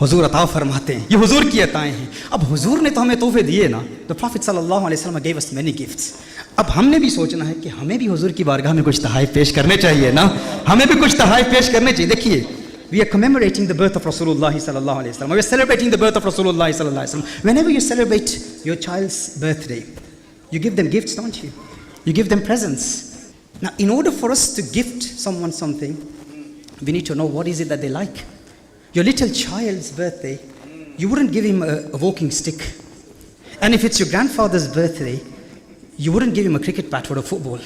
حضور عطا فرماتے ہیں, یہ حضور کی عطائیں ہیں. اب حضور نے تو ہمیں تحفے دیے نا. The Prophet صلی اللہ علیہ وسلم gave us many gifts. اب ہم نے بھی سوچنا ہے کہ ہمیں بھی حضور کی بارگاہ میں کچھ تحائف پیش کرنے چاہیے نا. ہمیں بھی کچھ تحائف پیش کرنے چاہیے. دیکھیے, we are commemorating the birth of Rasulullah sallallahu alaihi wasallam. We are celebrating the birth of Rasulullah sallallahu alaihi wasallam. Whenever you celebrate your child's birthday, you give them gifts, don't you? You give them presents. Now, in order for us to gift someone something, we need to know what is it that they like. Your little child's birthday, you wouldn't give him a walking stick. And if it's your grandfather's birthday, you wouldn't give him a cricket bat or a football.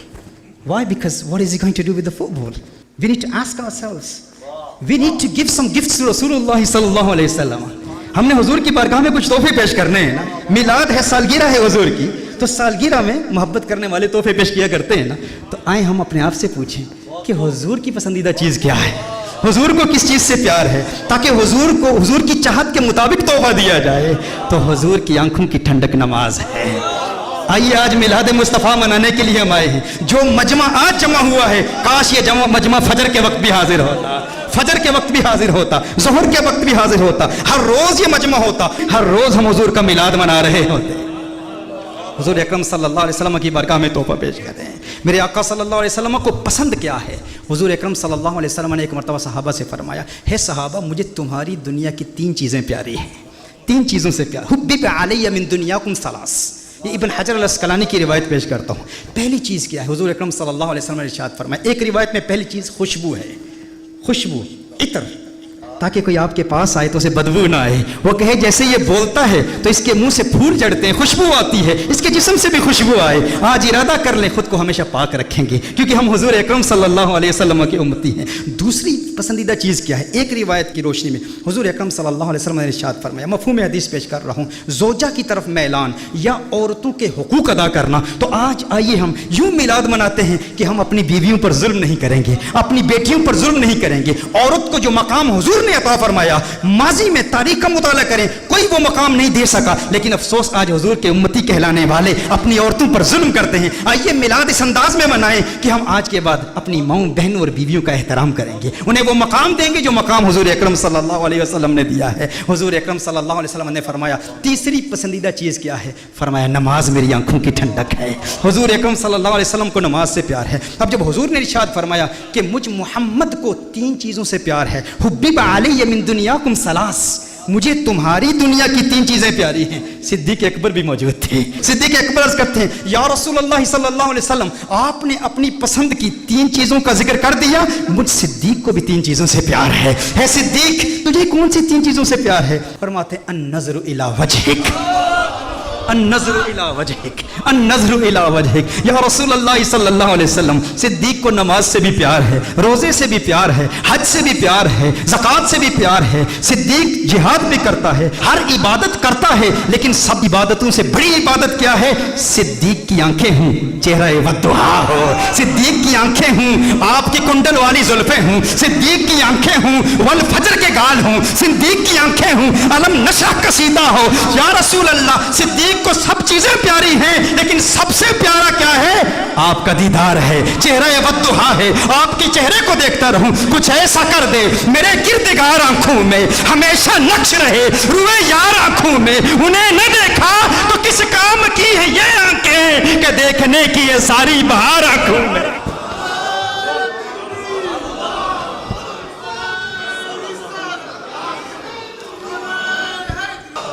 Why? Because what is he going to do with the football? We need to ask ourselves. We need to give some gifts to Rasulullah sallallahu alayhi wasallam. ہم نے حضور کی بارگاہ میں کچھ تحفے پیش کرنے ہیں نا. میلاد ہے, سالگرہ ہے حضور کی, تو سالگرہ میں محبت کرنے والے تحفے پیش کیا کرتے ہیں نا. تو آئیں ہم اپنے آپ سے پوچھیں کہ حضور کی پسندیدہ چیز کیا ہے, حضور کو کس چیز سے پیار ہے, تاکہ حضور کی چاہت کے مطابق تحفہ دیا جائے. تو حضور کی آنکھوں کی ٹھنڈک نماز ہے. آئیے آج میلاد مصطفیٰ منانے کے لیے ہم آئے ہیں. جو مجمع آج جمع ہوا ہے, کاش یہ مجمع فجر کے وقت بھی حاضر ہوتا, فجر کے وقت بھی حاضر ہوتا, ظہر کے وقت بھی حاضر ہوتا. ہر روز یہ مجمع ہوتا, ہر روز ہم حضور کا میلاد منا رہے ہوتے. حضور اکرم صلی اللہ علیہ وسلم کی بارگاہ میں تحفہ پیش کرتے ہیں. میرے آقا صلی اللہ علیہ وسلم کو پسند کیا ہے؟ حضور اکرم صلی اللہ علیہ وسلم نے ایک مرتبہ صحابہ سے فرمایا, ہے صحابہ, مجھے تمہاری دنیا کی 3 چیزیں پیاری ہیں. 3 چیزوں سے پیار. حبب علی من دنیاکم ثلاث. یہ ابن حجر الاسقلانی کی روایت پیش کرتا ہوں. پہلی چیز کیا ہے؟ حضور اکرم صلی اللہ علیہ وسلم نے ارشاد فرمایا, ایک روایت میں پہلی چیز خوشبو ہے. خوشبو, عطر. تاکہ کوئی آپ کے پاس آئے تو اسے بدبو نہ آئے, وہ کہے جیسے یہ بولتا ہے تو اس کے منہ سے پھول جڑتے ہیں, خوشبو آتی ہے, اس کے جسم سے بھی خوشبو آئے. آج ارادہ کر لیں خود کو ہمیشہ پاک رکھیں گے, کیونکہ ہم حضور اکرم صلی اللہ علیہ وسلم کے امتی ہیں. دوسری پسندیدہ چیز کیا ہے؟ ایک روایت کی روشنی میں حضور اکرم صلی اللہ علیہ وسلم نے ارشاد فرمایا, مفہوم حدیث پیش کر رہا ہوں, زوجہ کی طرف میلان یا عورتوں کے حقوق ادا کرنا. تو آج آئیے ہم یوں میلاد مناتے ہیں کہ ہم اپنی بیویوں پر ظلم نہیں کریں گے, اپنی بیٹیوں پر ظلم نہیں کریں گے. عورت کو جو مقام حضور نے عطا فرمایا, ماضی میں تاریخ کا مطالعہ کریں, کوئی وہ مقام نہیں دے سکا, لیکن افسوس آج حضور کے امتی کہلانے والے اپنی عورتوں پر ظلم کرتے ہیں. آئیے میلاد اس انداز میں منائیں کہ ہم آج کے بعد اپنی ماؤں بہنوں اور بیویوں کا احترام کریں گے, انہیں وہ مقام دیں گے جو مقام حضور اکرم صلی اللہ علیہ وسلم نے دیا ہے. حضور اکرم صلی اللہ علیہ وسلم نے فرمایا تیسری پسندیدہ چیز کیا ہے؟ فرمایا نماز میری آنکھوں کی ٹھنڈک ہے. حضور اکرم صلی اللہ علیہ وسلم کو نماز سے پیار ہے. اب جب حضور نے ارشاد فرمایا کہ مجھ محمد کو 3 چیزوں سے پیار ہے, حبب علی من دنیاکم ثلاث, مجھے تمہاری دنیا کی 3 چیزیں پیاری ہیں. صدیق اکبر بھی موجود تھے. صدیق اکبر عرض کرتے ہیں یا رسول اللہ صلی اللہ علیہ وسلم, آپ نے اپنی پسند کی 3 چیزوں کا ذکر کر دیا, مجھ صدیق کو بھی 3 چیزوں سے پیار ہے. ہے صدیق تجھے کون سی 3 چیزوں سے پیار ہے؟ فرماتے النظر الی وجہک, النظر الی وجہک, النظر الی وجہک. یا رسول اللہ صلی اللہ علیہ وسلم, صدیق کو نماز سے بھی پیار ہے, روزے سے بھی پیار ہے, حج سے بھی پیار ہے, زکوٰۃ سے بھی پیار ہے. صدیق جہاد بھی کرتا ہے, ہر عبادت کرتا ہے, لیکن سب عبادتوں سے بڑی عبادت کیا ہے؟ صدیق کی آنکھیں ہوں, چہرہ والضحیٰ ہو, صدیق کی آنکھیں ہوں, آپ کی کنڈل والی زلفیں ہوں, صدیق کی آنکھیں ہوں, والفجر کے گال ہوں, صدیق کی آنکھیں ہوں, علم نشرح قصیدہ ہو. یا رسول اللہ, صدیق کو سب چیزیں پیاری ہیں, لیکن سب سے پیارا کیا ہے؟ آپ کا دیدار ہے, چہرہ والضحیٰ ہے. آپ کے چہرے کو دیکھتا رہوں, کچھ ایسا کر دے میرے کردگار آنکھوں میں ہمیشہ نقش رہے, روئے یار آنکھوں میں, انہیں نہ دیکھا تو کس کام کی ہے یہ آنکھیں کہ دیکھنے کی یہ ساری بہار آنکھوں میں.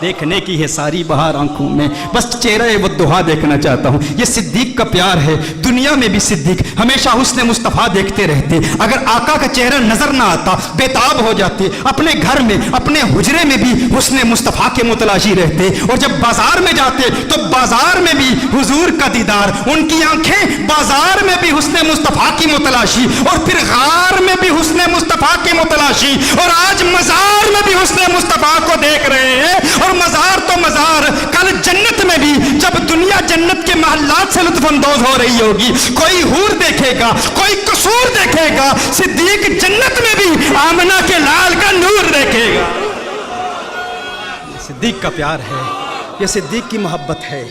دیکھنے کی ہے ساری بہار آنکھوں میں, بس چہرہ والضحیٰ دیکھنا چاہتا ہوں. یہ صدیق کا پیار ہے. دنیا میں بھی صدیق ہمیشہ حسن مصطفیٰ دیکھتے رہتے. اگر آقا کا چہرہ نظر نہ آتا بےتاب ہو جاتے. اپنے گھر میں, اپنے حجرے میں بھی حسن مصطفیٰ کے متلاشی رہتے, اور جب بازار میں جاتے تو بازار میں بھی حضور کا دیدار, ان کی آنکھیں بازار میں بھی حسن مصطفیٰ کی متلاشی, اور پھر غار میں بھی حسن مصطفیٰ کی متلاشی, اور آج مزار میں بھی حسن مصطفیٰ کو دیکھ رہے ہیں. اور مزار تو مزار, کل جنت میں بھی جب دنیا جنت کے محلات سے لطف اندوز ہو رہی ہوگی, کوئی حور دیکھے گا, کوئی قصور دیکھے گا, صدیق جنت میں بھی آمنہ کے لال کا نور دیکھے گا. صدیق کا پیار ہے, یہ صدیق کی محبت ہے.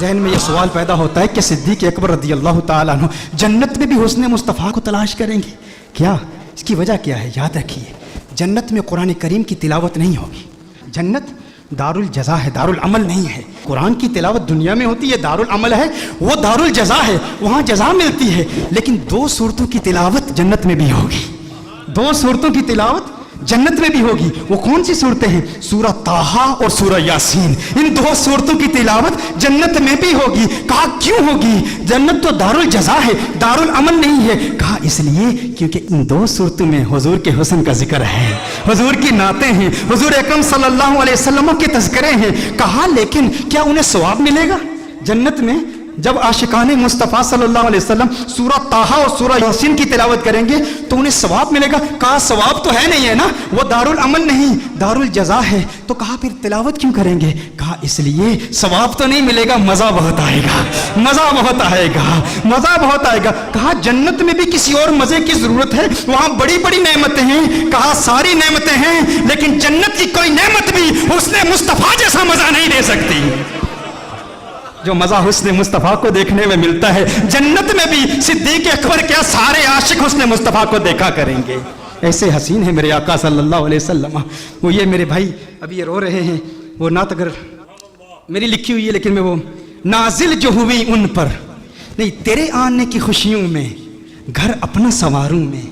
ذہن میں یہ سوال پیدا ہوتا ہے کہ صدیق اکبر رضی اللہ تعالیٰ عنہ جنت میں بھی حسن مصطفیٰ کو تلاش کریں گے کیا؟ اس کی وجہ کیا ہے؟ یاد رکھیے, جنت میں قرآن کریم کی تلاوت نہیں ہوگی. جنت دار الجزا ہے, دار العمل نہیں ہے. قرآن کی تلاوت دنیا میں ہوتی ہے, دار العمل ہے, وہ دار الجزا ہے, وہاں جزا ملتی ہے. لیکن 2 سورتوں کی تلاوت جنت میں بھی ہوگی, 2 سورتوں کی تلاوت جنت میں بھی ہوگی. وہ کون سی صورتیں ہیں؟ سورہ طٰہٰ اور سورہ یاسین. ان 2 صورتوں کی تلاوت جنت میں بھی ہوگی. کہا کیوں ہوگی؟ جنت تو دار الجزا ہے, دار العمل نہیں ہے. کہا اس لیے کیونکہ ان 2 صورتوں میں حضور کے حسن کا ذکر ہے, حضور کی نعتیں ہیں, حضور اکرم صلی اللہ علیہ وسلم کے تذکرے ہیں. کہا لیکن کیا انہیں ثواب ملے گا جنت میں جب عاشقان مصطفیٰ صلی اللہ علیہ وسلم سورہ طٰہٰ اور سورہ یاسین کی تلاوت کریں گے تو انہیں ثواب ملے گا؟ کہا ثواب تو ہے نہیں ہے نا, وہ دار العمل نہیں, دار الجزا ہے. تو کہا پھر تلاوت کیوں کریں گے؟ کہا اس لیے ثواب تو نہیں ملے گا, مزہ بہت آئے گا, مزہ بہت آئے گا, مزہ بہت آئے گا. کہا جنت میں بھی کسی اور مزے کی ضرورت ہے, وہاں بڑی بڑی نعمتیں ہیں. کہا ساری نعمتیں ہیں, لیکن جنت کی کوئی نعمت بھی حسن مصطفیٰ جیسا مزہ نہیں دے سکتی جو مزہ حسن مصطفیٰ کو دیکھنے میں ملتا ہے. جنت میں بھی صدیق اکبر کیا سارے عاشق حسن مصطفیٰ کو دیکھا کریں گے. ایسے حسین ہیں میرے آقا صلی اللہ علیہ وسلم. وہ یہ میرے بھائی ابھی یہ رو رہے ہیں, وہ نعت اگر میری لکھی ہوئی ہے لیکن میں وہ نازل جو ہوئی ان پر نہیں, تیرے آنے کی خوشیوں میں گھر اپنا سنواروں میں,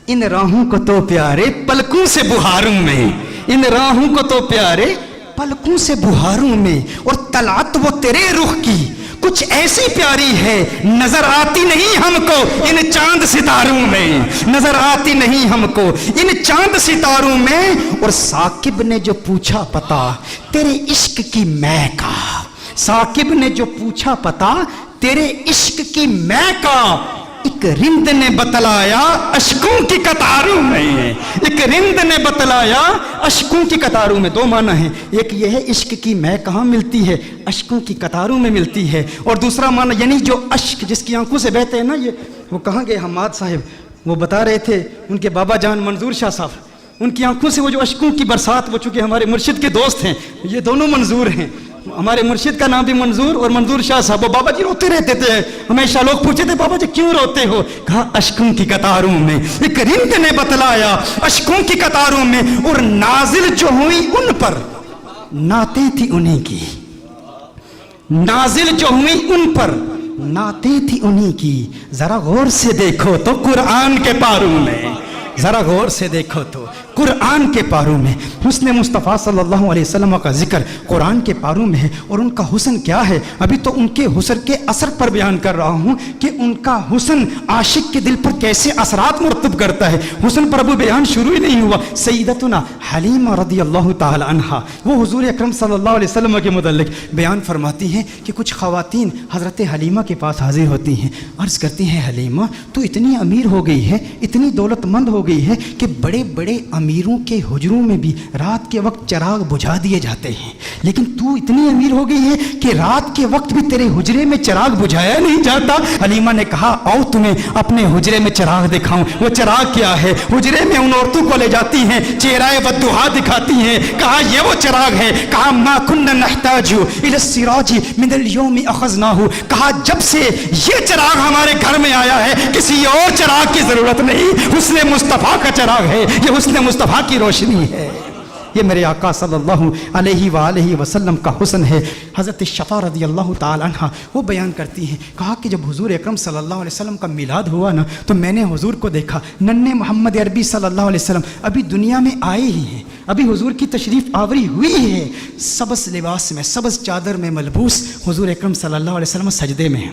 ان راہوں کو تو پیارے پلکوں سے بہاروں میں, ان راہوں کو تو پیارے پلکوں سے بہاروں میں, اور طلعت وہ تیرے رخ کی کچھ ایسی پیاری ہے نظر آتی نہیں ہم کو ان چاند ستاروں میں، نظر آتی نہیں ہم کو ان چاند ستاروں میں. اور ثاقب نے جو پوچھا پتا تیرے عشق کی میں کا، ثاقب نے جو پوچھا پتا تیرے عشق کی میں کا، ایک رند نے بتلایا اشکوں کی قطاروں میں، ایک رند نے بتلایا اشکوں کی قطاروں میں. دو معنی ہیں، ایک یہ ہے عشق کی میں کہاں ملتی ہے، اشکوں کی قطاروں میں ملتی ہے. اور دوسرا معنی یعنی جو اشک جس کی آنکھوں سے بہتے ہیں نا، یہ وہ کہاں گئے حماد صاحب، وہ بتا رہے تھے ان کے بابا جان منظور شاہ صاحب، ان کی آنکھوں سے وہ جو اشکوں کی برسات، وہ چونکہ ہمارے مرشد کے دوست ہیں، یہ دونوں منظور ہیں. ہمارے مرشد کا نام بھی منظور اور منظور شاہ صاحب. وہ بابا جی روتے رہتے تھے، ہمیشہ لوگ پوچھتے تھے بابا جی کیوں روتے ہو؟ کہا اشکوں کی قطاروں میں، ایک رند نے بتلایا اشکوں کی قطاروں میں. اور نازل جو ہوئی ان پر نعتیں تھی انہیں کی، نازل جو ہوئی ان پر نعتیں تھی انہیں کی. ذرا غور سے دیکھو تو قرآن کے پاروں میں، ذرا غور سے دیکھو تو قرآن کے پاروں میں حسن مصطفیٰ صلی اللہ علیہ وسلم کا ذکر قرآن کے پاروں میں ہے. اور ان کا حسن کیا ہے، ابھی تو ان کے حسن کے اثر پر بیان کر رہا ہوں کہ ان کا حسن عاشق کے دل پر کیسے اثرات مرتب کرتا ہے. حسن پر ابھی بیان شروع ہی نہیں ہوا. سیدتنا حلیمہ رضی اللہ تعالی عنہا وہ حضور اکرم صلی اللہ علیہ وسلم کے متعلق بیان فرماتی ہیں کہ کچھ خواتین حضرت حلیمہ کے پاس حاضر ہوتی ہیں، عرض کرتی ہیں حلیمہ تو اتنی امیر ہو گئی ہے، اتنی دولت مند ہو گئی ہے کہ بڑے بڑے امیروں کے حجروں میں بھی رات کے وقت چراغ بجھا دیے جاتے ہیں، لیکن تو اتنی امیر ہو گئی ہے کہ رات کے وقت بھی تیرے حجرے میں چراغ بجھایا نہیں جاتا. حلیمہ نے کہا آؤ تمہیں اپنے حجرے میں چراغ دکھاؤں. وہ چراغ کیا ہے؟ حجرے میں ان عورتوں کو لے جاتی ہیں، چہرہ بددعا دکھاتی ہیں. کہا یہ وہ چراغ ہے. کہا ما كنا نحتاج الى السراج من اليوم اخذناه. کہا جب سے یہ چراغ ہمارے گھر میں آیا ہے کسی اور چراغ کی ضرورت نہیں، حسن مصطفیٰ کا چراغ ہے، یہ حسن مصطفیٰ کی روشنی ہے، یہ میرے آقا صلی اللہ علیہ وآلہ وسلم کا حسن ہے. حضرت شفا رضی اللہ تعالی عنہ وہ بیان کرتی ہیں، کہا کہ جب حضور اکرم صلی اللہ علیہ وسلم کا میلاد ہوا نا تو میں نے حضور کو دیکھا، ننھے محمد عربی صلی اللہ علیہ وسلم ابھی دنیا میں آئے ہی ہیں، ابھی حضور کی تشریف آوری ہوئی ہے، سبز لباس میں سبز چادر میں ملبوس حضور اکرم صلی اللہ علیہ وسلم سجدے میں ہیں،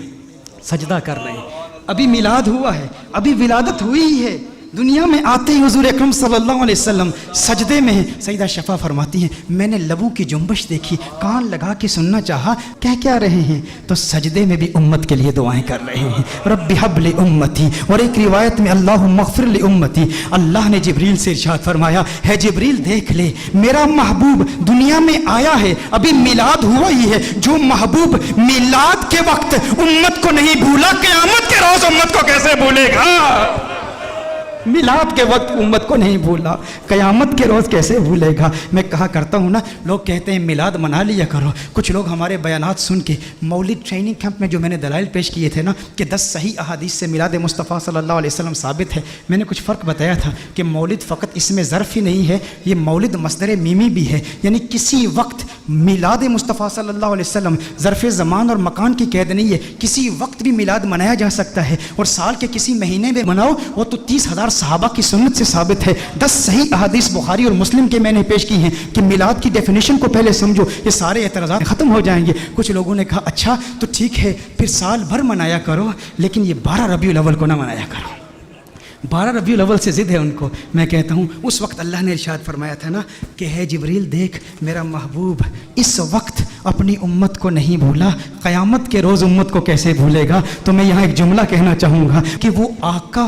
سجدہ کر رہے ہیں. ابھی میلاد ہوا ہے، ابھی ولادت ہوئی ہے، دنیا میں آتے ہی حضور اکرم صلی اللہ علیہ وسلم سجدے میں ہیں. سیدہ شفا فرماتی ہیں میں نے لبوں کی جنبش دیکھی، کان لگا کے سننا چاہا کہہ کیا رہے ہیں، تو سجدے میں بھی امت کے لیے دعائیں کر رہے ہیں، رب حب لامتی. اور ایک روایت میں اللہم اغفر لامتی. اللہ نے جبریل سے ارشاد فرمایا ہے جبریل دیکھ لے میرا محبوب دنیا میں آیا ہے، ابھی میلاد ہوا ہی ہے، جو محبوب میلاد کے وقت امت کو نہیں بھولا قیامت کے روز امت کو کیسے بھولے گا؟ میلاد کے وقت امت کو نہیں بھولا، قیامت کے روز کیسے بھولے گا؟ میں کہا کرتا ہوں نا، لوگ کہتے ہیں میلاد منا لیا کرو. کچھ لوگ ہمارے بیانات سن کے مولد ٹریننگ کیمپ میں جو میں نے دلائل پیش کیے تھے نا کہ 10 صحیح احادیث سے میلاد مصطفیٰ صلی اللہ علیہ وسلم ثابت ہے، میں نے کچھ فرق بتایا تھا کہ مولد فقط اس میں ظرف ہی نہیں ہے، یہ مولد مصدر میمی بھی ہے، یعنی کسی وقت میلاد مصطفیٰ صلی اللہ علیہ وسلم ظرف زمان اور مکان کی قید نہیں ہے، کسی وقت بھی میلاد منایا جا سکتا ہے. اور سال کے کسی مہینے میں مناؤ، وہ تو 30,000 صحابہ کی سنت سے ثابت ہے. 10 صحیح احادیث بخاری اور مسلم کے میں نے پیش کی ہیں کہ میلاد کی ڈیفینیشن کو پہلے سمجھو، یہ سارے اعتراضات ختم ہو جائیں گے. کچھ لوگوں نے کہا اچھا تو ٹھیک ہے پھر سال بھر منایا کرو، لیکن یہ 12 ربیع الاول کو نہ منایا کرو. 12 ربیع الاول سے ضد ہے ان کو. میں کہتا ہوں اس وقت اللہ نے ارشاد فرمایا تھا نا کہ ہے جبریل دیکھ میرا محبوب اس وقت اپنی امت کو نہیں بھولا، قیامت کے روز امت کو کیسے بھولے گا؟ تو میں یہاں ایک جملہ کہنا چاہوں گا کہ وہ آقا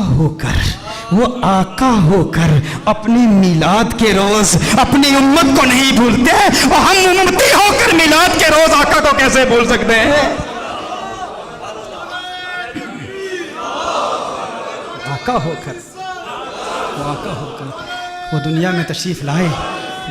ہو کر اپنی میلاد کے روز اپنی امت کو نہیں بھولتے، اور ہم امتی ہو کر میلاد کے روز آقا کو کیسے بھول سکتے ہیں؟ آقا ہو کر وہ دنیا میں تشریف لائے،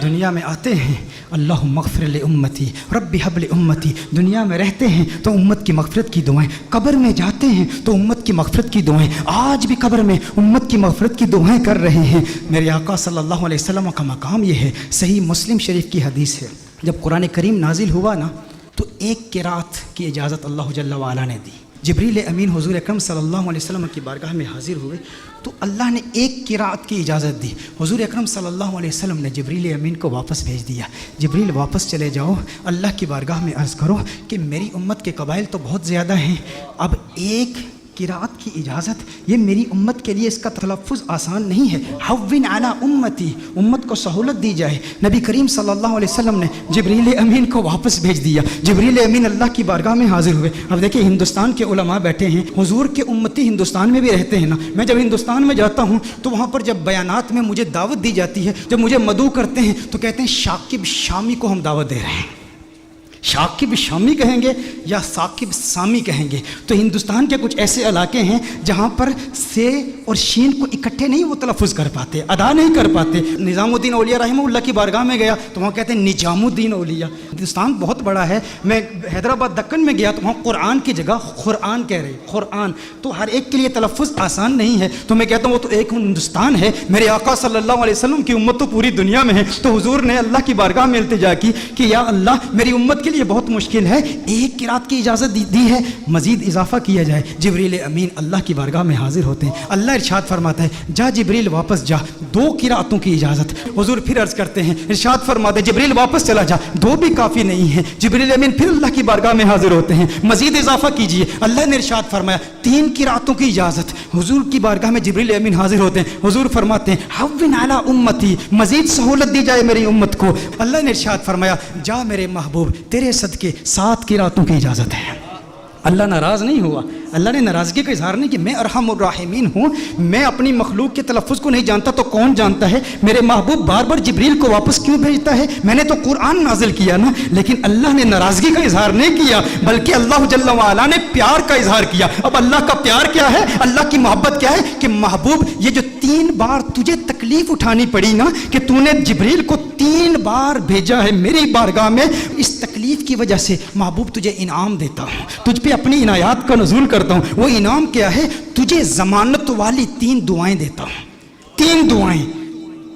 دنیا میں آتے ہیں اللہم اغفر لامتی رب حب لامتی، دنیا میں رہتے ہیں تو امت کی مغفرت کی دعائیں، قبر میں جاتے ہیں تو امت کی مغفرت کی دعائیں، آج بھی قبر میں امت کی مغفرت کی دعائیں کر رہے ہیں. میرے آقا صلی اللہ علیہ وسلم کا مقام یہ ہے. صحیح مسلم شریف کی حدیث ہے جب قرآن کریم نازل ہوا نا تو ایک قرات کی اجازت اللہ جل وعلا نے دی، جبریل امین حضور اکرم صلی اللہ علیہ وسلم کی بارگاہ میں حاضر ہوئے تو اللہ نے ایک قرات کی اجازت دی. حضور اکرم صلی اللہ علیہ وسلم نے جبریل امین کو واپس بھیج دیا. جبریل واپس چلے جاؤ, اللہ کی بارگاہ میں عرض کرو کہ میری امت کے قبائل تو بہت زیادہ ہیں, اب ایک قرات کی اجازت, یہ میری امت کے لیے اس کا تلفظ آسان نہیں ہے. حوّن علی امتی, امت کو سہولت دی جائے. نبی کریم صلی اللہ علیہ وسلم نے جبریل امین کو واپس بھیج دیا. جبریل امین اللہ کی بارگاہ میں حاضر ہوئے. اب دیکھیں ہندوستان کے علماء بیٹھے ہیں, حضور کے امتی ہندوستان میں بھی رہتے ہیں نا. میں جب ہندوستان میں جاتا ہوں تو وہاں پر جب بیانات میں مجھے دعوت دی جاتی ہے, جب مجھے مدعو کرتے ہیں تو کہتے ہیں شاکب شامی کو ہم دعوت دے رہے ہیں. شاکب شامی کہیں گے یا ثاقب سامی کہیں گے. تو ہندوستان کے کچھ ایسے علاقے ہیں جہاں پر سے اور شین کو اکٹھے نہیں وہ تلفظ کر پاتے, ادا نہیں کر پاتے. نظام الدین اولیاء رحمہ اللہ کی بارگاہ میں گیا تو وہاں کہتے ہیں نجام الدین اولیاء. ہندوستان بہت بڑا ہے. میں حیدرآباد دکن میں گیا تو وہاں قرآن کی جگہ قرآن کہہ رہے, قرآن. تو ہر ایک کے لیے تلفظ آسان نہیں ہے. تو میں کہتا ہوں وہ تو ایک ہندوستان ہے, میرے آقا صلی اللہ علیہ وسلم کی امت تو پوری دنیا میں ہے. تو حضور نے اللہ کی بارگاہ میں التجا کی کہ یا اللہ میری امت کے لیے بہت مشکل ہے, ایک قرات کی اجازت دی ہے, مزید اضافہ کیا جائے. جبریل امین اللہ کی بارگاہ میں حاضر ہوتے ہیں. اللہ ارشاد فرماتا ہے جا جبریل واپس جا, 2 قراتوں کی اجازت. حضور پھر عرض کرتے ہیں, ارشاد فرماتے ہیں جبریل واپس چلا جا, 2 بھی کافی نہیں ہے. جبریل امین پھر اللہ کی بارگاہ میں حاضر ہوتے ہیں, مزید اضافہ کیجئے. اللہ نے ارشاد فرمایا 3 قراتوں کی اجازت. حضور کی بارگاہ میں جبریل امین حاضر ہوتے ہیں. حضور فرماتے ہیں حوّن علی امتی, مزید سہولت دی جائے میری امت کو. اللہ نے ارشاد فرمایا جا میرے محبوب تیرے صدقے 7 قراتوں کی اجازت ہے. اللہ ناراض نہیں ہوا. اللہ نے ناراضگی کا اظہار نہیں کہ میں ارحم الراحمین ہوں, میں اپنی مخلوق کے تلفظ کو نہیں جانتا تو کون جانتا ہے. میرے محبوب بار بار جبریل کو واپس کیوں بھیجتا ہے؟ میں نے تو قرآن نازل کیا نا. لیکن اللہ نے ناراضگی کا اظہار نہیں کیا بلکہ اللہ جل وعلا نے پیار کا اظہار کیا. اب اللہ کا پیار کیا ہے, اللہ کی محبت کیا ہے کہ محبوب یہ جو 3 بار تجھے تکلیف اٹھانی پڑی نا کہ تو نے جبریل کو 3 بار بھیجا ہے میری بارگاہ میں, اس تکلیف کی وجہ سے محبوب تجھے انعام دیتا ہوں, تجھ پہ اپنی عنایات کا نزول کرتا ہوں. وہ انعام کیا ہے؟ تجھے ضمانت والی 3 دعائیں دیتا ہوں. 3 دعائیں,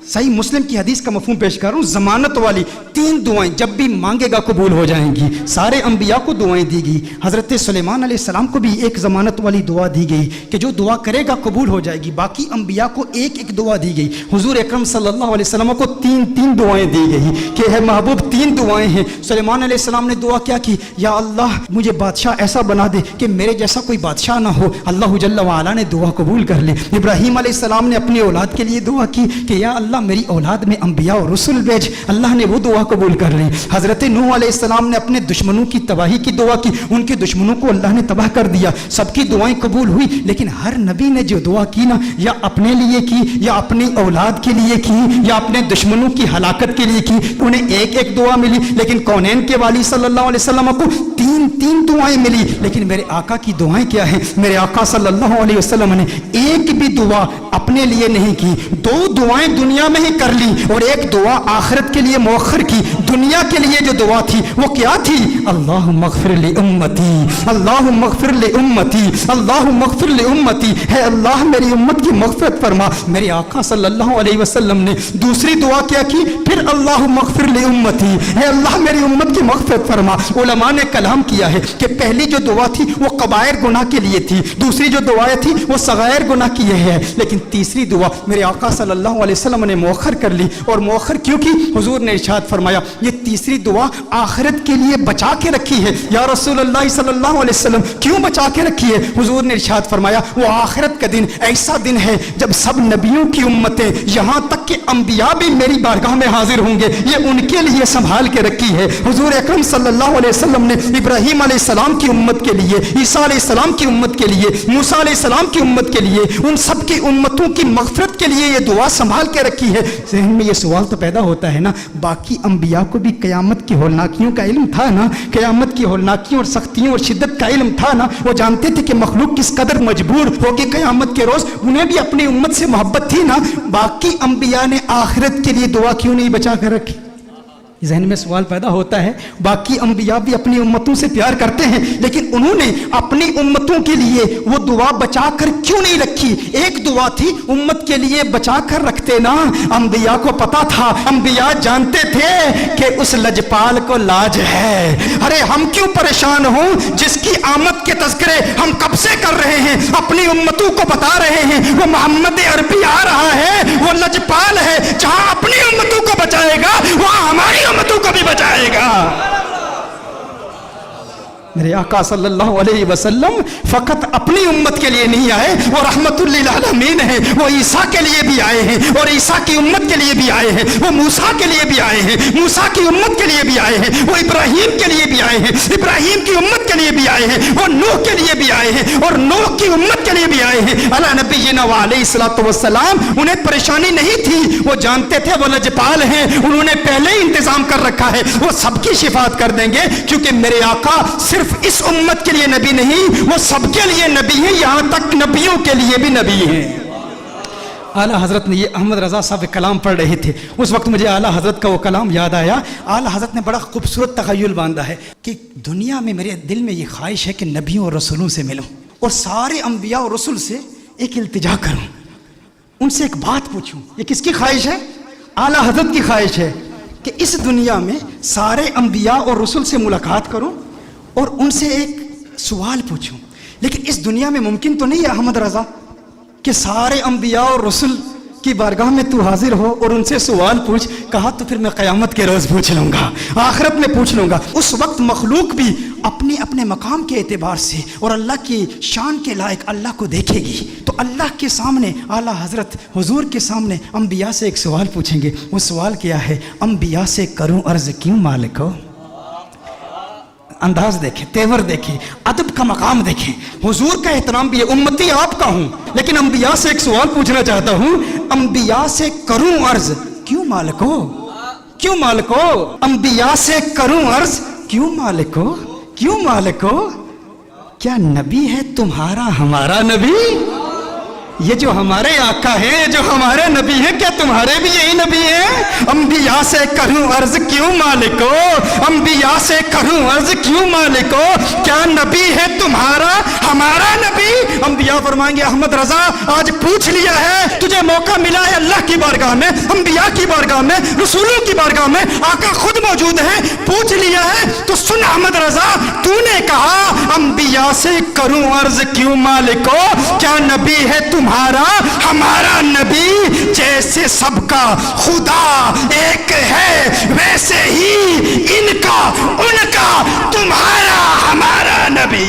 صحیح مسلم کی حدیث کا مفہوم پیش کر رہا ہوں. ضمانت والی 3 دعائیں, جب بھی مانگے گا قبول ہو جائیں گی. سارے انبیاء کو دعائیں دی گئی. حضرت سلیمان علیہ السلام کو بھی ایک ضمانت والی دعا دی گئی کہ جو دعا کرے گا قبول ہو جائے گی. باقی انبیاء کو ایک ایک دعا دی گئی. حضور اکرم صلی اللہ علیہ وسلم کو 3 دعائیں دی گئی کہ ہے محبوب 3 دعائیں ہیں. سلیمان علیہ السلام نے دعا کیا کی, یا اللہ مجھے بادشاہ ایسا بنا دے کہ میرے جیسا کوئی بادشاہ نہ ہو. اللہ جل وعلا نے دعا قبول کر لی. ابراہیم علیہ السلام نے اپنی اولاد کے لیے دعا کی کہ یا اللہ میری اولاد میں انبیاء اور رسول بھیج. اللہ نے وہ دعا قبول کر لی. حضرت نوح علیہ السلام نے اپنے دشمنوں کی تباہی کی دعا کی, ان کے دشمنوں کو اللہ نے تباہ کر دیا. سب کی دعائیں قبول ہوئی. لیکن ہر نبی نے جو دعا کی نا, یا اپنے لیے کی, یا اپنی اولاد کے لیے کی, یا اپنے دشمنوں کی ہلاکت کے لیے کی, انہیں ایک ایک دعا ملی. لیکن کونین کے والی صلی اللہ علیہ وسلم کو 3 دعائیں ملی. لیکن میرے آقا کی دعائیں کیا ہیں؟ میرے آقا صلی اللہ علیہ وسلم نے ایک بھی دعا اپنے لیے نہیں کی, 2 دعائیں دنیا میں ہی کر لی اور ایک دعا آخرت کے لیے مؤخر کی. دنیا کے لیے جو دعا تھی وہ کیا تھی؟ اللہم اغفر لامتی, اللہم اغفر لامتی, اللہم اغفر لامتی. ہے اللہ میری امت کی مغفرت فرما. میرے آقا صلی اللہ علیہ وسلم نے دوسری دعا کیا کی؟ پھر اللہم اغفر لامتی, ہے اللہ میری امت کی مغفرت فرما. علماء نے کلام کیا ہے کہ پہلی جو دعا تھی وہ کبائر گناہ کے لیے تھی, دوسری جو دعائیں تھی وہ صغائر گناہ کی ہے. لیکن تیسری دعا میرے آقا صلی اللہ علیہ وسلم نے مؤخر کر لی. اور مؤخر کیوں کی؟ حضور نے ارشاد فرمایا یہ تیسری دعا آخرت کے لیے بچا کے رکھی ہے. یا رسول اللہ صلی اللہ علیہ وسلم کیوں بچا کے رکھی ہے؟ حضور نے ارشاد فرمایا وہ آخرت کا دن ایسا دن ہے جب سب نبیوں کی امتیں, یہاں تک کہ انبیاء بھی میری بارگاہ میں حاضر ہوں گے, یہ ان کے لیے سنبھال کے رکھی ہے. حضور اکرم صلی اللہ علیہ وسلم نے ابراہیم علیہ السلام کی امت کے لیے, عیسیٰ علیہ السلام کی امت کے لیے, موسیٰ علیہ السلام کی امت کے لیے, ان سب کی امتوں کی مغفرت کے لیے یہ دعا سنبھال کے رکھی ہے. ذہن میں یہ سوال تو پیدا ہوتا ہے نا, باقی انبیاء کو بھی قیامت کی ہولناکیوں کا علم تھا نا, قیامت کی ہولناکیوں اور سختیوں اور شدت کا علم تھا نا. وہ جانتے تھے کہ مخلوق کس قدر مجبور ہوگی قیامت کے روز, انہیں بھی اپنی امت سے محبت تھی نا. باقی انبیاء نے آخرت کے لیے دعا کیوں نہیں بچا کر رکھی؟ ذہن میں سوال پیدا ہوتا ہے. باقی انبیاء بھی اپنی امتوں سے پیار کرتے ہیں, لیکن انہوں نے اپنی امتوں کے لیے وہ دعا بچا کر کیوں نہیں رکھی؟ ایک دعا تھی امت کے لیے بچا کر رکھتے نا. انبیاء کو پتا تھا, انبیاء جانتے تھے کہ اس لجپال کو لاج ہے. ارے ہم کیوں پریشان ہوں جس کی آمد کے تذکرے ہم کب سے کر رہے ہیں, اپنی امتوں کو بتا رہے ہیں وہ محمد عربی آ رہا ہے, وہ لجپال ہے, جہاں اپنی امتوں کو بچائے گا وہاں ہماری امتوں کو بھی بچائے گا. میرے آقا صلی اللہ علیہ وسلم فقط اپنی امت کے لیے نہیں آئے, وہ رحمت للعالمین ہیں, وہ عیسیٰ کے لیے بھی آئے ہیں اور عیسیٰ کی امت کے لیے بھی آئے ہیں, وہ موسیٰ کے لیے بھی آئے ہیں, موسیٰ کی امت کے لیے بھی آئے ہیں, وہ ابراہیم کے لیے بھی آئے ہیں, ابراہیم کی امت کے لیے بھی آئے ہیں, وہ نوح کے لیے بھی آئے ہیں اور نوح کی امت کے لیے بھی آئے ہیں. علی نبینا و علیہ الصلوۃ والسلام. انہیں پریشانی نہیں تھی, وہ جانتے تھے وہ لجپال ہیں, انہوں نے پہلے ہی انتظام کر رکھا ہے, وہ سب کی شفاعت کر دیں گے, کیونکہ میرے آقا صرف اس امت کے لیے نبی نہیں, وہ سب کے لیے نبی ہیں, یہاں تک نبیوں کے لیے بھی نبی ہیں. اعلیٰ حضرت نے یہ احمد رضا صاحب کلام پڑھ رہے تھے, اس وقت مجھے اعلیٰ حضرت کا وہ کلام یاد آیا. اعلیٰ حضرت نے بڑا خوبصورت تخیل باندھا ہے کہ دنیا میں میرے دل میں یہ خواہش ہے کہ نبیوں اور رسولوں سے ملوں اور سارے انبیاء اور رسول سے ایک التجا کروں, ان سے ایک بات پوچھوں. یہ کس کی خواہش ہے؟ اعلیٰ حضرت کی خواہش ہے کہ اس دنیا میں سارے انبیاء اور رسول سے ملاقات کروں اور ان سے ایک سوال پوچھوں. لیکن اس دنیا میں ممکن تو نہیں ہے احمد رضا کہ سارے انبیاء اور رسول کی بارگاہ میں تو حاضر ہو اور ان سے سوال پوچھ. کہا تو پھر میں قیامت کے روز پوچھ لوں گا, آخرت میں پوچھ لوں گا. اس وقت مخلوق بھی اپنے اپنے مقام کے اعتبار سے اور اللہ کی شان کے لائق اللہ کو دیکھے گی. تو اللہ کے سامنے اعلیٰ حضرت حضور کے سامنے انبیاء سے ایک سوال پوچھیں گے. وہ سوال کیا ہے؟ انبیاء سے کروں عرض کیوں مالک ہو. انداز دیکھیں, تیور دیکھیں, ادب کا مقام دیکھیں. حضور کا احترام بھی ہے, امتی آپ کا ہوں, لیکن انبیاء سے ایک سوال پوچھنا چاہتا ہوں. انبیاء سے کروں عرض کیوں مالک ہو, کیوں مالک ہو. انبیاء سے کروں عرض کیوں مالک ہو, کیوں مالک ہو. کیا نبی ہے تمہارا ہمارا نبی؟ یہ جو ہمارے آقا ہیں, جو ہمارے نبی ہیں, کیا تمہارے بھی یہی نبی ہیں؟ انبیاء سے کروں عرض کیوں مالک ہو, انبیاء سے کروں عرض کیوں مالک ہو. کیا نبی ہے تمہارا ہمارا نبی؟ انبیاء فرمائیں گے احمد رضا آج پوچھ لیا ہے, تجھے موقع ملا ہے اللہ کی بارگاہ میں, انبیاء کی بارگاہ میں, رسولوں کی بارگاہ میں, آقا خود موجود ہیں, پوچھ لیا ہے. تو سن احمد رضا, تو نے کہا انبیاء سے کروں عرض کیوں مالک ہو. کیا نبی ہے تمہارا ہمارا نبی؟ جیسے سب کا خدا ایک ہے ویسے ہی ان کا ان کا تمہارا ہمارا نبی.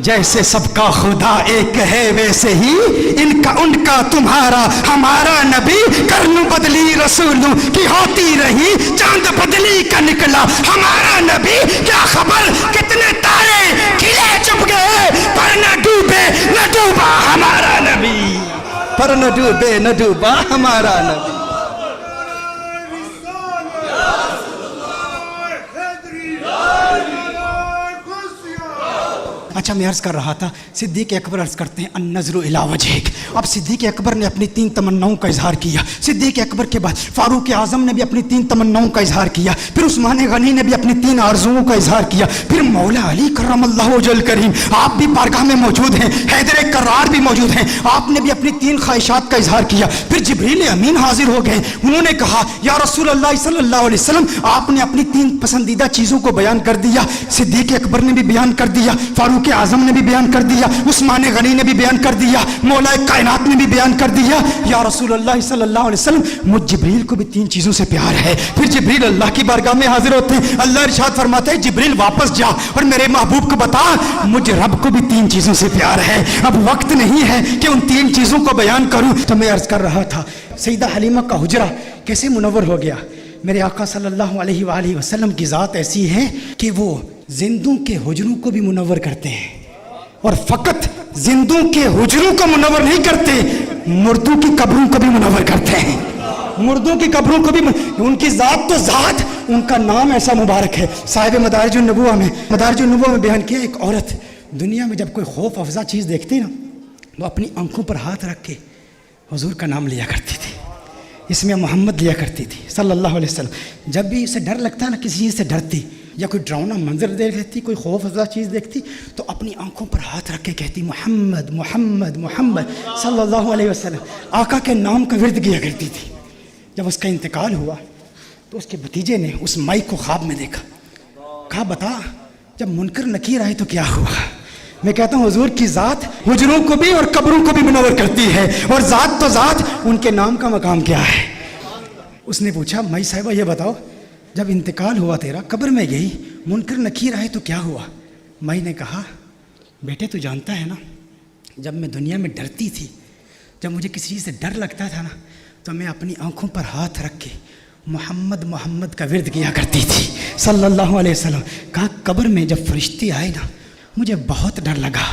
جیسے سب کا خدا ایک ہے ویسے ہی ان کا تمہارا ہمارا نبی. کرنوں بدلی رسولوں کی ہوتی رہی, چاند بدلی کا نکلا ہمارا نبی. کیا خبر کتنے تارے کھلے چپ گئے, پر نہ ڈوبے نہ ڈوبا ہمارا نبی, پر نہ ڈوبے نہ ڈوبا ہمارا نبی. اچھا میں عرض کر رہا تھا, صدیق اکبر عرض کرتے ہیں النظر الی وجہک. اب صدیق اکبر نے اپنی 3 تمناؤں کا اظہار کیا. صدیق اکبر کے بعد فاروق اعظم نے بھی اپنی 3 تمناؤں کا اظہار کیا. پھر عثمان غنی نے بھی اپنی 3 آرزوؤں کا اظہار کیا. پھر مولا علی کرم اللہ وجہ الکریم آپ بھی بارگاہ میں موجود ہیں, حیدر کرار بھی موجود ہیں, آپ نے بھی اپنی 3 خواہشات کا اظہار کیا. پھر جبریل امین حاضر ہو گئے, انہوں نے کہا یا رسول اللہ صلی اللہ علیہ وسلم آپ نے اپنی 3 پسندیدہ چیزوں کو بیان کر دیا. صدیق اکبر نے بھی بیان کر دیا, فاروق اعظم نے بھی بیان کر دیا, عثمان غنی نے بھی بیان کر دیا, مولا کائنات نے بھی بیان کر دیا. یا رسول اللہ صلی اللہ علیہ وسلم مجھ جبریل کو بھی 3 چیزوں سے پیار ہے. پھر جبریل اللہ کی بارگاہ میں حاضر ہوتے ہیں. اللہ ارشاد فرماتا ہے جبریل واپس جا اور میرے محبوب کو بتا مجھ رب کو بھی 3 چیزوں سے پیار ہے. اب وقت نہیں ہے کہ ان 3 چیزوں کو بیان کروں. تو میں عرض کر رہا تھا سیدہ حلیمہ کا حجرہ کیسے منور ہو گیا. میرے آقا صلی اللہ علیہ وآلہ وسلم کی ذات ایسی ہے کہ وہ زندوں کے حجروں کو بھی منور کرتے ہیں, اور فقط زندوں کے حجروں کو منور نہیں کرتے, مردوں کی قبروں کو بھی منور کرتے ہیں. مردوں کی قبروں کو بھی, ان کی ذات تو ذات, ان کا نام ایسا مبارک ہے. صاحب مدارج النبوہ میں بیان کیا ایک عورت دنیا میں جب کوئی خوف افزا چیز دیکھتی نا وہ اپنی آنکھوں پر ہاتھ رکھ کے حضور کا نام لیا کرتی تھی, اس میں محمد لیا کرتی تھی صلی اللہ علیہ وسلم. جب بھی اسے ڈر لگتا نا, کسی چیز سے ڈرتی یا کوئی ڈراؤنا منظر دیکھ لیتی, کوئی خوف افزا چیز دیکھتی, تو اپنی آنکھوں پر ہاتھ رکھ کے کہتی محمد محمد محمد صلی اللہ علیہ وسلم. آقا کے نام کا ورد کیا کرتی تھی. جب اس کا انتقال ہوا تو اس کے بھتیجے نے اس مائی کو خواب میں دیکھا. کہا بتا جب منکر نکیر آئے تو کیا ہوا؟ میں کہتا ہوں حضور کی ذات حجروں کو بھی اور قبروں کو بھی منور کرتی ہے, اور ذات تو ذات, ان کے نام کا مقام کیا ہے؟ اس نے پوچھا مائی صاحبہ یہ بتاؤ جب انتقال ہوا تیرا, قبر میں گئی, منکر نکیر آئے تو کیا ہوا؟ مائی نے کہا بیٹے تو جانتا ہے نا, جب میں دنیا میں ڈرتی تھی, جب مجھے کسی چیز سے ڈر لگتا تھا نا, تو میں اپنی آنکھوں پر ہاتھ رکھ کے محمد محمد کا ورد کیا کرتی تھی صلی اللہ علیہ وسلم. کہا قبر میں جب فرشتے آئے نا مجھے بہت ڈر لگا,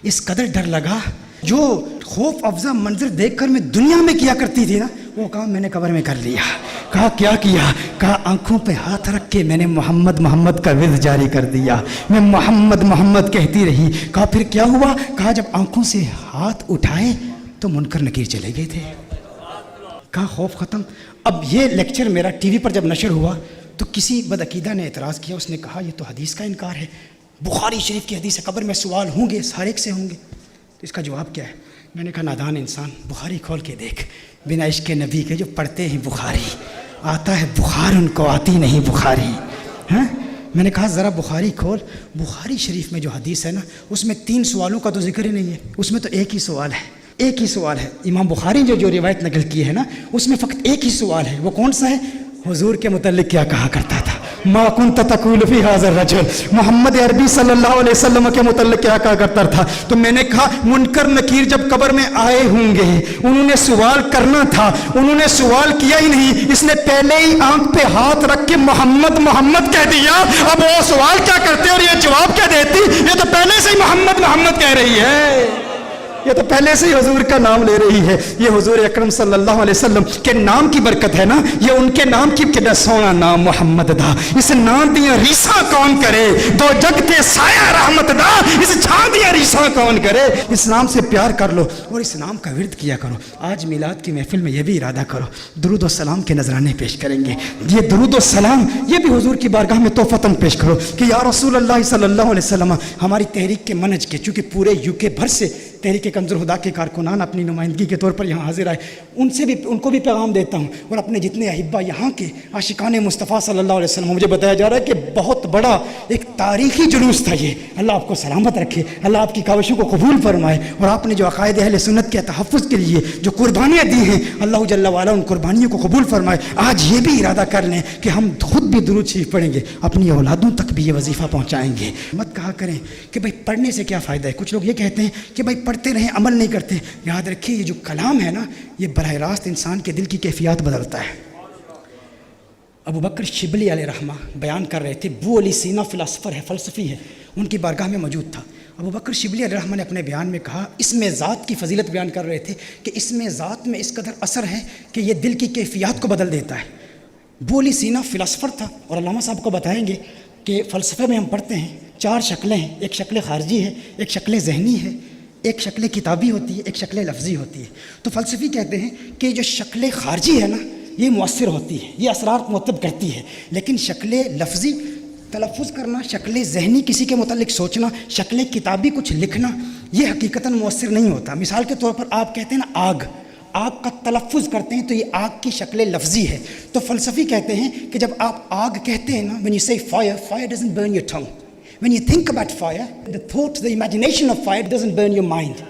اس قدر ڈر لگا جو خوف افزا منظر دیکھ کر میں دنیا میں کیا کرتی تھی نا, وہ کام میں نے قبر میں کر لیا. کہا کیا کیا؟ کہا آنکھوں پہ ہاتھ رکھ کے میں نے محمد محمد کا ورد جاری کر دیا, میں محمد محمد کہتی رہی. کہا پھر کیا ہوا؟ کہا جب آنکھوں سے ہاتھ اٹھائے تو منکر نکیر چلے گئے تھے. کہا خوف ختم. اب یہ لیکچر میرا ٹی وی پر جب نشر ہوا تو کسی بدعقیدہ نے اعتراض کیا, اس نے کہا یہ تو حدیث کا انکار ہے, بخاری شریف کی حدیث ہے, قبر میں سوال ہوں گے, ہر ایک سے ہوں گے. تو اس کا جواب کیا ہے؟ میں نے کہا نادان انسان, بخاری کھول کے دیکھ, بنا عشق نبی کے جو پڑھتے ہیں بخاری, آتا ہے بخار, ان کو آتی نہیں بخاری. ہاں میں نے کہا ذرا بخاری کھول, بخاری شریف میں جو حدیث ہے نا اس میں 3 سوالوں کا تو ذکر ہی نہیں ہے, اس میں تو ایک ہی سوال ہے, ایک ہی سوال ہے. امام بخاری جو روایت نقل کی ہے نا اس میں فقط ایک ہی سوال ہے, وہ کون سا ہے؟ حضور کے متعلق کیا کہا کرتا تھا؟ ما کنت تقول فی ھذا الرجل, محمد عربی صلی اللہ علیہ وسلم کے متعلق کیا کہا کرتا تھا؟ تو میں نے کہا منکر نکیر جب قبر میں آئے ہوں گے, انہوں نے سوال کرنا تھا, انہوں نے سوال کیا ہی نہیں, اس نے پہلے ہی آنکھ پہ ہاتھ رکھ کے محمد محمد کہہ دیا. اب وہ سوال کیا کرتے اور یہ جواب کیا دیتی؟ یہ تو پہلے سے ہی محمد محمد کہہ رہی ہے, یہ تو پہلے سے ہی حضور کا نام لے رہی ہے. یہ حضور اکرم صلی اللہ علیہ وسلم کے نام کی برکت ہے نا, یہ ان کے نام کی کتنا سونا نام محمد دا, اس نام دیا ریسا کون کرے, دو جگ تے سایہ رحمت دا, اس چھان دیا ریسا کون کرے. اس نام سے پیار کر لو اور اس نام کا ورد کیا کرو. آج میلاد کی محفل میں یہ بھی ارادہ کرو, درود و سلام کے نذرانے پیش کریں گے. یہ درود و سلام یہ بھی حضور کی بارگاہ میں تحفتاً پیش کرو کہ یا رسول اللہ صلی اللہ علیہ وسلم, ہماری تحریک کے منہج کے, چونکہ پورے UK بھر سے تحریک کمزور خدا کے کارکنان اپنی نمائندگی کے طور پر یہاں حاضر آئے, ان کو بھی پیغام دیتا ہوں, اور اپنے جتنے احبہ یہاں کے عاشقان مصطفیٰ صلی اللہ علیہ وسلم, مجھے بتایا جا رہا ہے کہ بہت بڑا ایک تاریخی جلوس تھا یہ. اللہ آپ کو سلامت رکھے, اللہ آپ کی کاوشوں کو قبول فرمائے, اور آپ نے جو عقائد اہل سنت کے تحفظ کے لیے جو قربانیاں دی ہیں, اللہ جل وعلا ان قربانیوں کو قبول فرمائے. آج یہ بھی ارادہ کر لیں کہ ہم خود بھی درود شریف پڑھیں گے, اپنی اولادوں تک بھی یہ وظیفہ پہنچائیں گے. مت کہا کریں کہ بھائی پڑھنے سے کیا فائدہ ہے. کچھ لوگ یہ کہتے ہیں کہ بھائی پڑھتے رہیں عمل نہیں کرتے. یاد رکھیے یہ جو کلام ہے نا یہ براہ راست انسان کے دل کی کیفیات بدلتا ہے. ابو بکر شبلی علیہ رحمہ بیان کر رہے تھے, ابو علی سینا فلسفر ہے, فلسفی ہے, ان کی بارگاہ میں موجود تھا. ابو بکر شبلی علیہ رحمہ نے اپنے بیان میں کہا, اسم ذات کی فضیلت بیان کر رہے تھے کہ اسم ذات میں اس قدر اثر ہے کہ یہ دل کی کیفیات کو بدل دیتا ہے. ابو علی سینا فلسفر تھا, اور علامہ صاحب کو بتائیں گے کہ فلسفے میں ہم پڑھتے ہیں 4 شکلیں ہیں, ایک شکل خارجی ہے, ایک شکل ذہنی ہے, ایک شکل کتابی ہوتی ہے, ایک شکل لفظی ہوتی ہے. تو فلسفی کہتے ہیں کہ جو شکل خارجی ہے نا یہ مؤثر ہوتی ہے, یہ اثرات مرتب کرتی ہے, لیکن شکل لفظی تلفظ کرنا, شکل ذہنی کسی کے متعلق سوچنا, شکل کتابی کچھ لکھنا, یہ حقیقتاً مؤثر نہیں ہوتا. مثال کے طور پر آپ کہتے ہیں نا آگ کا تلفظ کرتے ہیں تو یہ آگ کی شکل لفظی ہے. تو فلسفی کہتے ہیں کہ جب آپ آگ کہتے ہیں نا, when you say fire doesn't burn your tongue. When you think about fire, the thought, the imagination of fire doesn't burn your mind.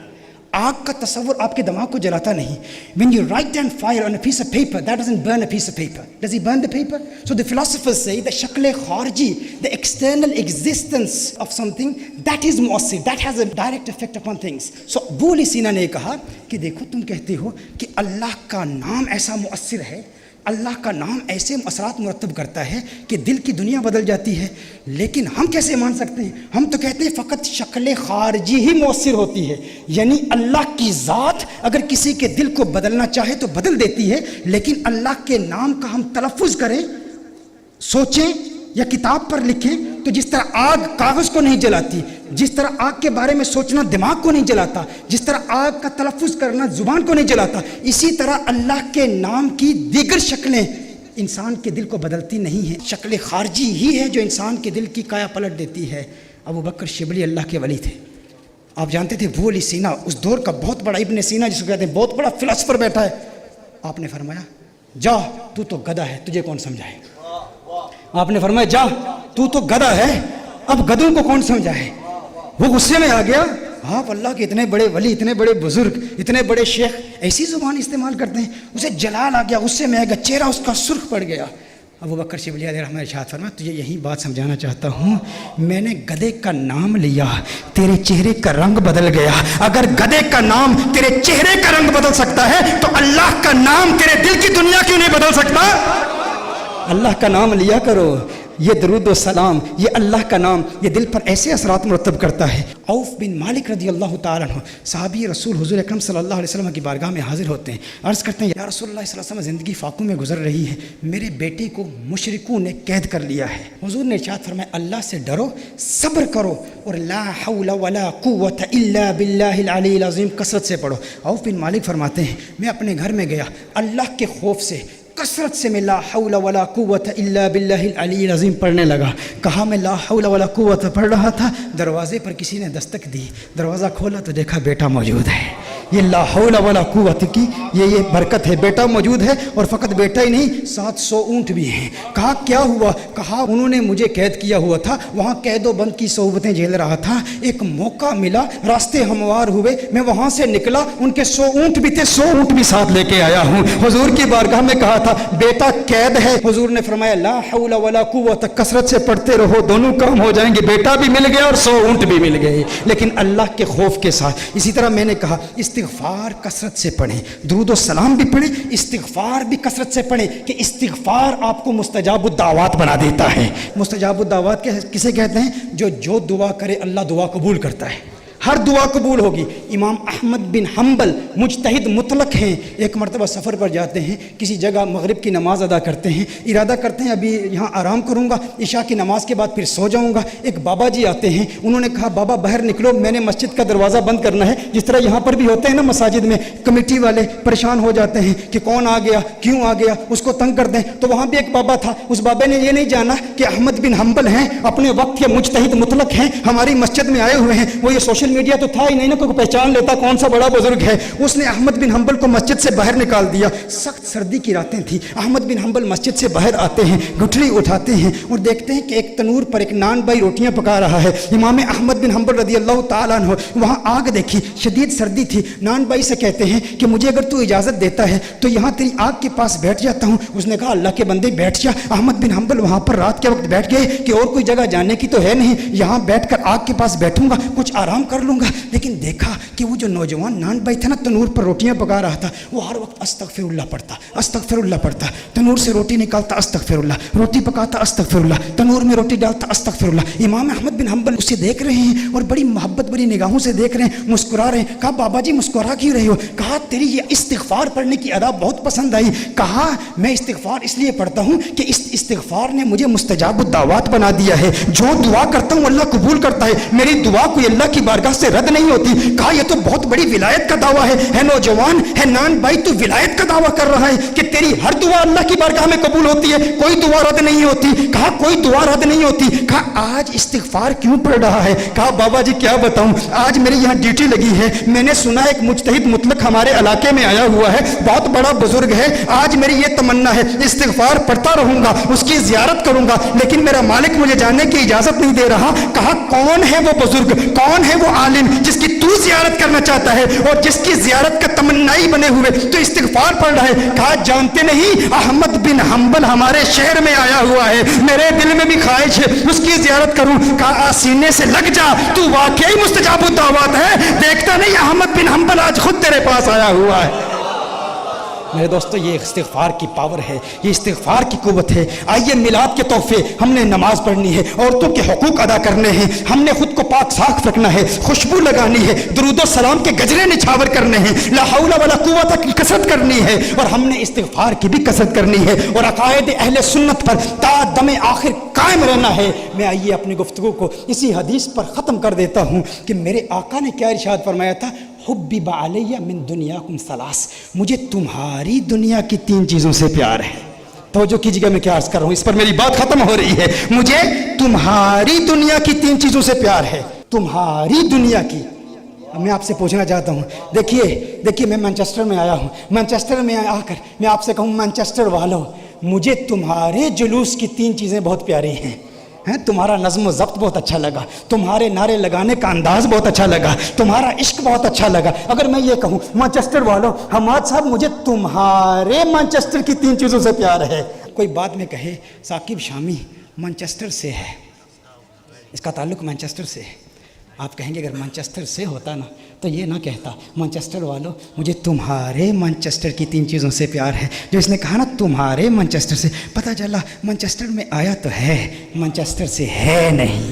آگ کا تصور آپ کے دماغ کو جلاتا نہیں. When you write down fire on a piece of paper, that doesn't burn a piece of paper. Does it burn the paper? So the philosophers say the shakl kharji, the external existence of something, that is mu'assir, that has a direct effect upon things. So Abu Ali Sina نے کہا کہ دیکھو تم کہتے ہو کہ اللہ کا نام ایسا مؤثر ہے, اللہ کا نام ایسے اثرات مرتب کرتا ہے کہ دل کی دنیا بدل جاتی ہے, لیکن ہم کیسے مان سکتے ہیں؟ ہم تو کہتے ہیں فقط شکل خارجی ہی مؤثر ہوتی ہے, یعنی اللہ کی ذات اگر کسی کے دل کو بدلنا چاہے تو بدل دیتی ہے, لیکن اللہ کے نام کا ہم تلفظ کریں, سوچیں یا کتاب پر لکھیں تو جس طرح آگ کاغذ کو نہیں جلاتی, جس طرح آگ کے بارے میں سوچنا دماغ کو نہیں جلاتا, جس طرح آگ کا تلفظ کرنا زبان کو نہیں جلاتا, اسی طرح اللہ کے نام کی دیگر شکلیں انسان کے دل کو بدلتی نہیں ہیں. شکل خارجی ہی ہے جو انسان کے دل کی کایا پلٹ دیتی ہے. ابو بکر شبلی اللہ کے ولی تھے, آپ جانتے تھے. ابو علی سینا اس دور کا بہت بڑا ابن سینا جس کو کہتے ہیں بہت بڑا فلسفر بیٹھا ہے. آپ نے فرمایا جا تو گدھا ہے، تجھے کون سمجھائے. آپ نے فرمایا جا تو گدھا ہے، اب گدھوں کو کون سمجھائے. وہ غصے میں آ گیا. آپ اللہ کے اتنے بڑے ولی، اتنے بڑے بزرگ، اتنے بڑے شیخ ایسی زبان استعمال کرتے ہیں. اسے جلال آ گیا، غصے میں آ گیا، چہرہ اس کا سرخ پڑ گیا. ابو بکر شبلی علیہ رحمۃ ارشاد فرمایا تجھے یہی بات سمجھانا چاہتا ہوں، میں نے گدھے کا نام لیا، تیرے چہرے کا رنگ بدل گیا. اگر گدھے کا نام تیرے چہرے کا رنگ بدل سکتا ہے تو اللہ کا نام تیرے دل کی دنیا کیوں نہیں بدل سکتا. اللہ کا نام لیا کرو. یہ درود و سلام، یہ اللہ کا نام، یہ دل پر ایسے اثرات مرتب کرتا ہے. عوف بن مالک رضی اللہ تعالیٰ عنہ صحابی رسول حضور اکرم صلی اللہ علیہ وسلم کی بارگاہ میں حاضر ہوتے ہیں. عرض کرتے ہیں یا رسول اللہ صلی اللہ علیہ وسلم، زندگی فاقوں میں گزر رہی ہے، میرے بیٹے کو مشرکوں نے قید کر لیا ہے. حضور نے ارشاد فرمایا اللہ سے ڈرو، صبر کرو، اور لا حول ولا قوت الا باللہ العلی العظیم کثرت سے پڑھو. عوف بن مالک فرماتے ہیں میں اپنے گھر میں گیا، اللہ کے خوف سے کثرت سے میں لا حول ولا قوت الا باللہ العلی العظیم پڑھنے لگا. کہا میں لا حول ولا قوت پڑھ رہا تھا، دروازے پر کسی نے دستک دی، دروازہ کھولا تو دیکھا بیٹا موجود ہے. یہ لا حول ولا قوت کی یہ برکت ہے، بیٹا موجود ہے، اور فقط بیٹا ہی نہیں 700 اونٹ بھی ہیں. کہا کیا ہوا؟ کہا انہوں نے مجھے قید کیا ہوا تھا، وہاں قید و بند کی صعوبتیں جھیل رہا تھا، ایک موقع ملا، راستے ہموار ہوئے، میں وہاں سے نکلا، ان کے 100 اونٹ بھی تھے، 100 اونٹ بھی ساتھ لے کے آیا ہوں. حضور کی بارگاہ میں کہا تھا بیٹا قید ہے. حضور نے فرمایا لا حول ولا قوت، کثرت سے پڑھتے رہو، دونوں کام ہو جائیں گے، بیٹا بھی مل گیا اور 100 اونٹ بھی مل گئے، لیکن اللہ کے خوف کے ساتھ. اسی طرح میں نے کہا استغفار کثرت سے پڑھیں، درود و سلام بھی پڑھیں، استغفار بھی کثرت سے پڑھیں کہ استغفار آپ کو مستجاب الدعوات بنا دیتا ہے. مستجاب الدعوات کسے کہتے ہیں؟ جو دعا کرے اللہ دعا قبول کرتا ہے، ہر دعا قبول ہوگی. امام احمد بن حنبل مجتہد مطلق ہیں. ایک مرتبہ سفر پر جاتے ہیں، کسی جگہ مغرب کی نماز ادا کرتے ہیں، ارادہ کرتے ہیں ابھی یہاں آرام کروں گا، عشاء کی نماز کے بعد پھر سو جاؤں گا. ایک بابا جی آتے ہیں، انہوں نے کہا بابا باہر نکلو، میں نے مسجد کا دروازہ بند کرنا ہے. جس طرح یہاں پر بھی ہوتے ہیں نا مساجد میں، کمیٹی والے پریشان ہو جاتے ہیں کہ کون آ گیا، کیوں آ گیا، اس کو تنگ کر دیں. تو وہاں بھی ایک بابا تھا، اس بابے نے یہ نہیں جانا کہ احمد بن حنبل ہیں، اپنے وقت کے مجتہد مطلق ہیں، ہماری مسجد میں آئے ہوئے ہیں. وہ یہ سوشل میڈیا تو تھا ہی نہیں نا، کوئی پہچان لیتا کون سا بڑا بزرگ ہے. اس نے احمد بن حنبل کو مسجد سے باہر نکال دیا. سخت سردی کی راتیں تھیں. احمد بن حنبل مسجد سے باہر آتے ہیں، گٹھلی اٹھاتے ہیں اور دیکھتے ہیں کہ ایک تنور پر ایک نان بھائی روٹیاں پکا رہا ہے. امام احمد بن حنبل رضی اللہ تعالیٰ عنہ وہاں آگ دیکھی، شدید سردی تھی. نان بھائی سے کہتے ہیں کہ مجھے اگر تو اجازت دیتا ہے تو یہاں تیری آگ کے پاس بیٹھ جاتا ہوں. اس نے کہا اللہ کے بندے بیٹھ جا. احمد بن حنبل وہاں پر رات کے وقت بیٹھ گئے کہ اور کوئی جگہ جانے کی تو ہے نہیں، یہاں بیٹھ کر آگ کے پاس بیٹھوں گا، کچھ آرام کر لوں گا. لیکن دیکھا کہ وہ جو نوجوان نان بھائی تھا نا، تنور پر روٹیاں پکا رہا تھا، وہ ہر وقت استغفر اللہ پڑھتا، استغفر اللہ پڑھتا. تنور سے روٹی نکالتا استغفر اللہ، روٹی پکاتا استغفر اللہ، تنور میں روٹی ڈالتا استغفر اللہ. امام احمد بن حنبل اسے دیکھ رہے ہیں اور بڑی محبت بڑی نگاہوں سے دیکھ رہے ہیں، مسکرا رہے ہیں. کہا بابا جی مسکرا کیوں رہے ہو؟ کہا تیری یہ استغفار پڑھنے کی ادا بہت پسند آئی. کہا میں استغفار اس لیے پڑھتا ہوں کہ اس استغفار نے مجھے مستجاب الدعوات بنا دیا ہے. جو دعا کرتا ہوں اللہ قبول کرتا ہے، میری دعا کوئی اللہ کی بارگاہ سے رد نہیں ہوتی. کہا یہ تو بہت بڑی ولایت کا دعویٰ ہے نوجوان ہے نان بھائی، تو ولایت کا دعویٰ کر رہا ہے کہ تیری ہر دعا اللہ کی بارگاہ میں قبول ہوتی ہے، کوئی دعا رد نہیں ہوتی. کہا کوئی دعا رد نہیں ہوتی. کہا آج استغفار کیوں پڑھ رہا ہے؟ کہا بابا جی کیا بتاؤں، آج میری یہاں ڈیوٹی لگی ہے، میں نے سنا ایک مجتہد مطلق ہمارے علاقے میں آیا ہوا ہے، بہت بڑا بزرگ ہے. آج میری یہ تمنا ہے استغفار پڑھتا رہوں گا، اس کی زیارت کروں گا، لیکن میرا مالک مجھے جاننے کی اجازت نہیں دے رہا. کہا کون ہے وہ بزرگ، کون ہے وہ عالم جس کی تو زیارت کرنا چاہتا ہے اور جس کی زیارت کا تمنائی بنے ہوئے تو استغفار پڑھ رہا ہے؟ کہا جانتے نہیں احمد بن حنبل ہمارے شہر میں آیا ہوا ہے، میرے دل میں بھی خواہش ہے اس کی زیارت کروں. کہا سینے سے لگ جا، تو واقعی مستجاب الدعوات ہے. دیکھتا نہیں احمد بن حنبل آج خود تیرے پاس آیا ہوا ہے. میرے دوستو یہ استغفار کی پاور ہے، یہ استغفار کی قوت ہے. آئیے میلاد کے تحفے، ہم نے نماز پڑھنی ہے، عورتوں کے حقوق ادا کرنے ہیں، ہم نے خود کو پاک صاف رکھنا ہے، خوشبو لگانی ہے، درود و سلام کے گجرے نچھاور کرنے ہیں، لا حول ولا قوت کی کثرت کرنی ہے، اور ہم نے استغفار کی بھی کثرت کرنی ہے، اور عقائد اہل سنت پر تا دم آخر قائم رہنا ہے. میں آئیے اپنی گفتگو کو اسی حدیث پر ختم کر دیتا ہوں کہ میرے آقا نے کیا ارشاد فرمایا تھا؟ حبب علی من دنیاکم ثلاث، مجھے تمہاری دنیا کی 3 چیزوں سے پیار ہے. توجہ کیجیے گا میں کیا عرض کر رہا ہوں، اس پر میری بات ختم ہو رہی ہے. مجھے تمہاری دنیا کی 3 چیزوں سے پیار ہے. تمہاری دنیا کی میں آپ سے پوچھنا چاہتا ہوں، دیکھیے میں مانچسٹر میں آیا ہوں، مانچسٹر میں آ کر میں آپ سے کہوں مانچسٹر والوں، مجھے تمہارے جلوس کی 3 چیزیں بہت پیاری ہیں۔ تمہارا نظم و ضبط بہت اچھا لگا، تمہارے نعرے لگانے کا انداز بہت اچھا لگا، تمہارا عشق بہت اچھا لگا۔ اگر میں یہ کہوں مانچسٹر والوں، حماد صاحب مجھے تمہارے مانچسٹر کی 3 چیزوں سے پیار ہے۔ کوئی بعد میں کہے ثاقب شامی مانچسٹر سے ہے، اس کا تعلق مانچسٹر سے ہے، آپ کہیں گے اگر مانچسٹر سے ہوتا نا تو یہ نہ کہتا مانچسٹر والوں مجھے تمہارے مانچسٹر کی 3 چیزوں سے پیار ہے۔ جو اس نے کہا نا تمہارے مانچسٹر سے، پتہ چلا مانچسٹر میں آیا تو ہے، مانچسٹر سے ہے نہیں،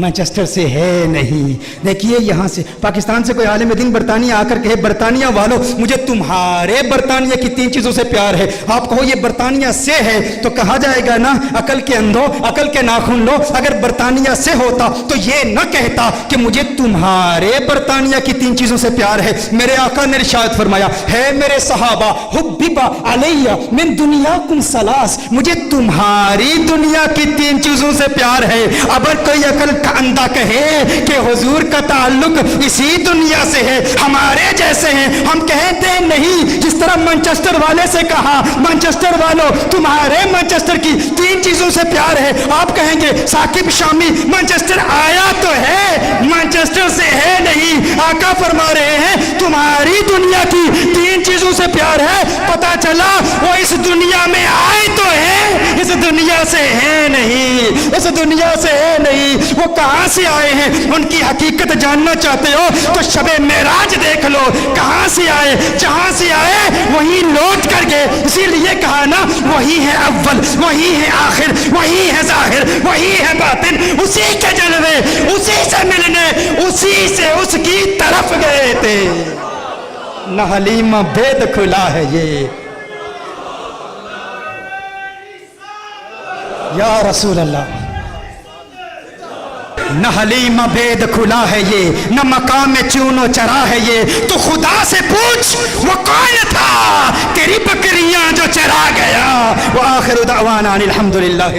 مانچسٹر سے ہے نہیں۔ دیکھیے یہاں سے پاکستان سے کوئی عالم دین برطانیہ آ کر کہے برطانیہ والوں مجھے تمہارے برطانیہ کی 3 چیزوں سے پیار ہے، آپ کہو یہ برطانیہ سے ہے تو کہا جائے گا نا عقل کے اندھو عقل کے ناخن لو، اگر برطانیہ سے ہوتا تو یہ نہ کہتا کہ مجھے تمہارے برطانیہ کی 3 چیزوں سے پیار ہے۔ میرے آقا نے ارشاد فرمایا ہے میرے صحابہ حبب علیہ من دنیاکم ثلاث، مجھے تمہاری دنیا کی 3 چیزوں سے پیار ہے۔ اگر کوئی عقل اندھا کہے کہ حضور کا تعلق اسی دنیا سے ہے، ہمارے جیسے ہیں، ہم کہتے نہیں، جس طرح مانچسٹر والے سے کہا مانچسٹر والوں تمہارے مانچسٹر کی 3 چیزوں سے پیار ہے، آپ کہیں گے ثاقب شامی مانچسٹر آیا تو ہے، مانچسٹر سے ہے نہیں۔ آقا فرما رہے ہیں تمہاری دنیا کی 3 چیزوں سے پیار ہے، پتہ چلا وہ اس دنیا میں آئے تو ہے، اس دنیا سے ہے نہیں، اس دنیا سے ہے نہیں۔ وہ کہاں سے آئے ہیں؟ ان کی حقیقت جاننا چاہتے ہو تو شب معراج دیکھ لو، کہاں سے آئے؟ جہاں سے آئے وہیں لوٹ کر گئے، اسی لیے کہا نا وہی ہے اول، وہی ہے آخر، وہی ہے ظاہر، وہی ہے باطن، اسی کے جلوے، اسی سے ملنے، اسی سے اس کی طرف گئے تھے۔ نہ حلیمہ بید کھلا ہے یہ، یا رسول اللہ، نہ حلیمہ بید کھلا ہے یہ، نہ مقام چون و چرا ہے یہ، تو خدا سے پوچھ وہ کون تھا تیری بکریاں جو چرا گیا۔ وآخر دعوانا الحمدللہ۔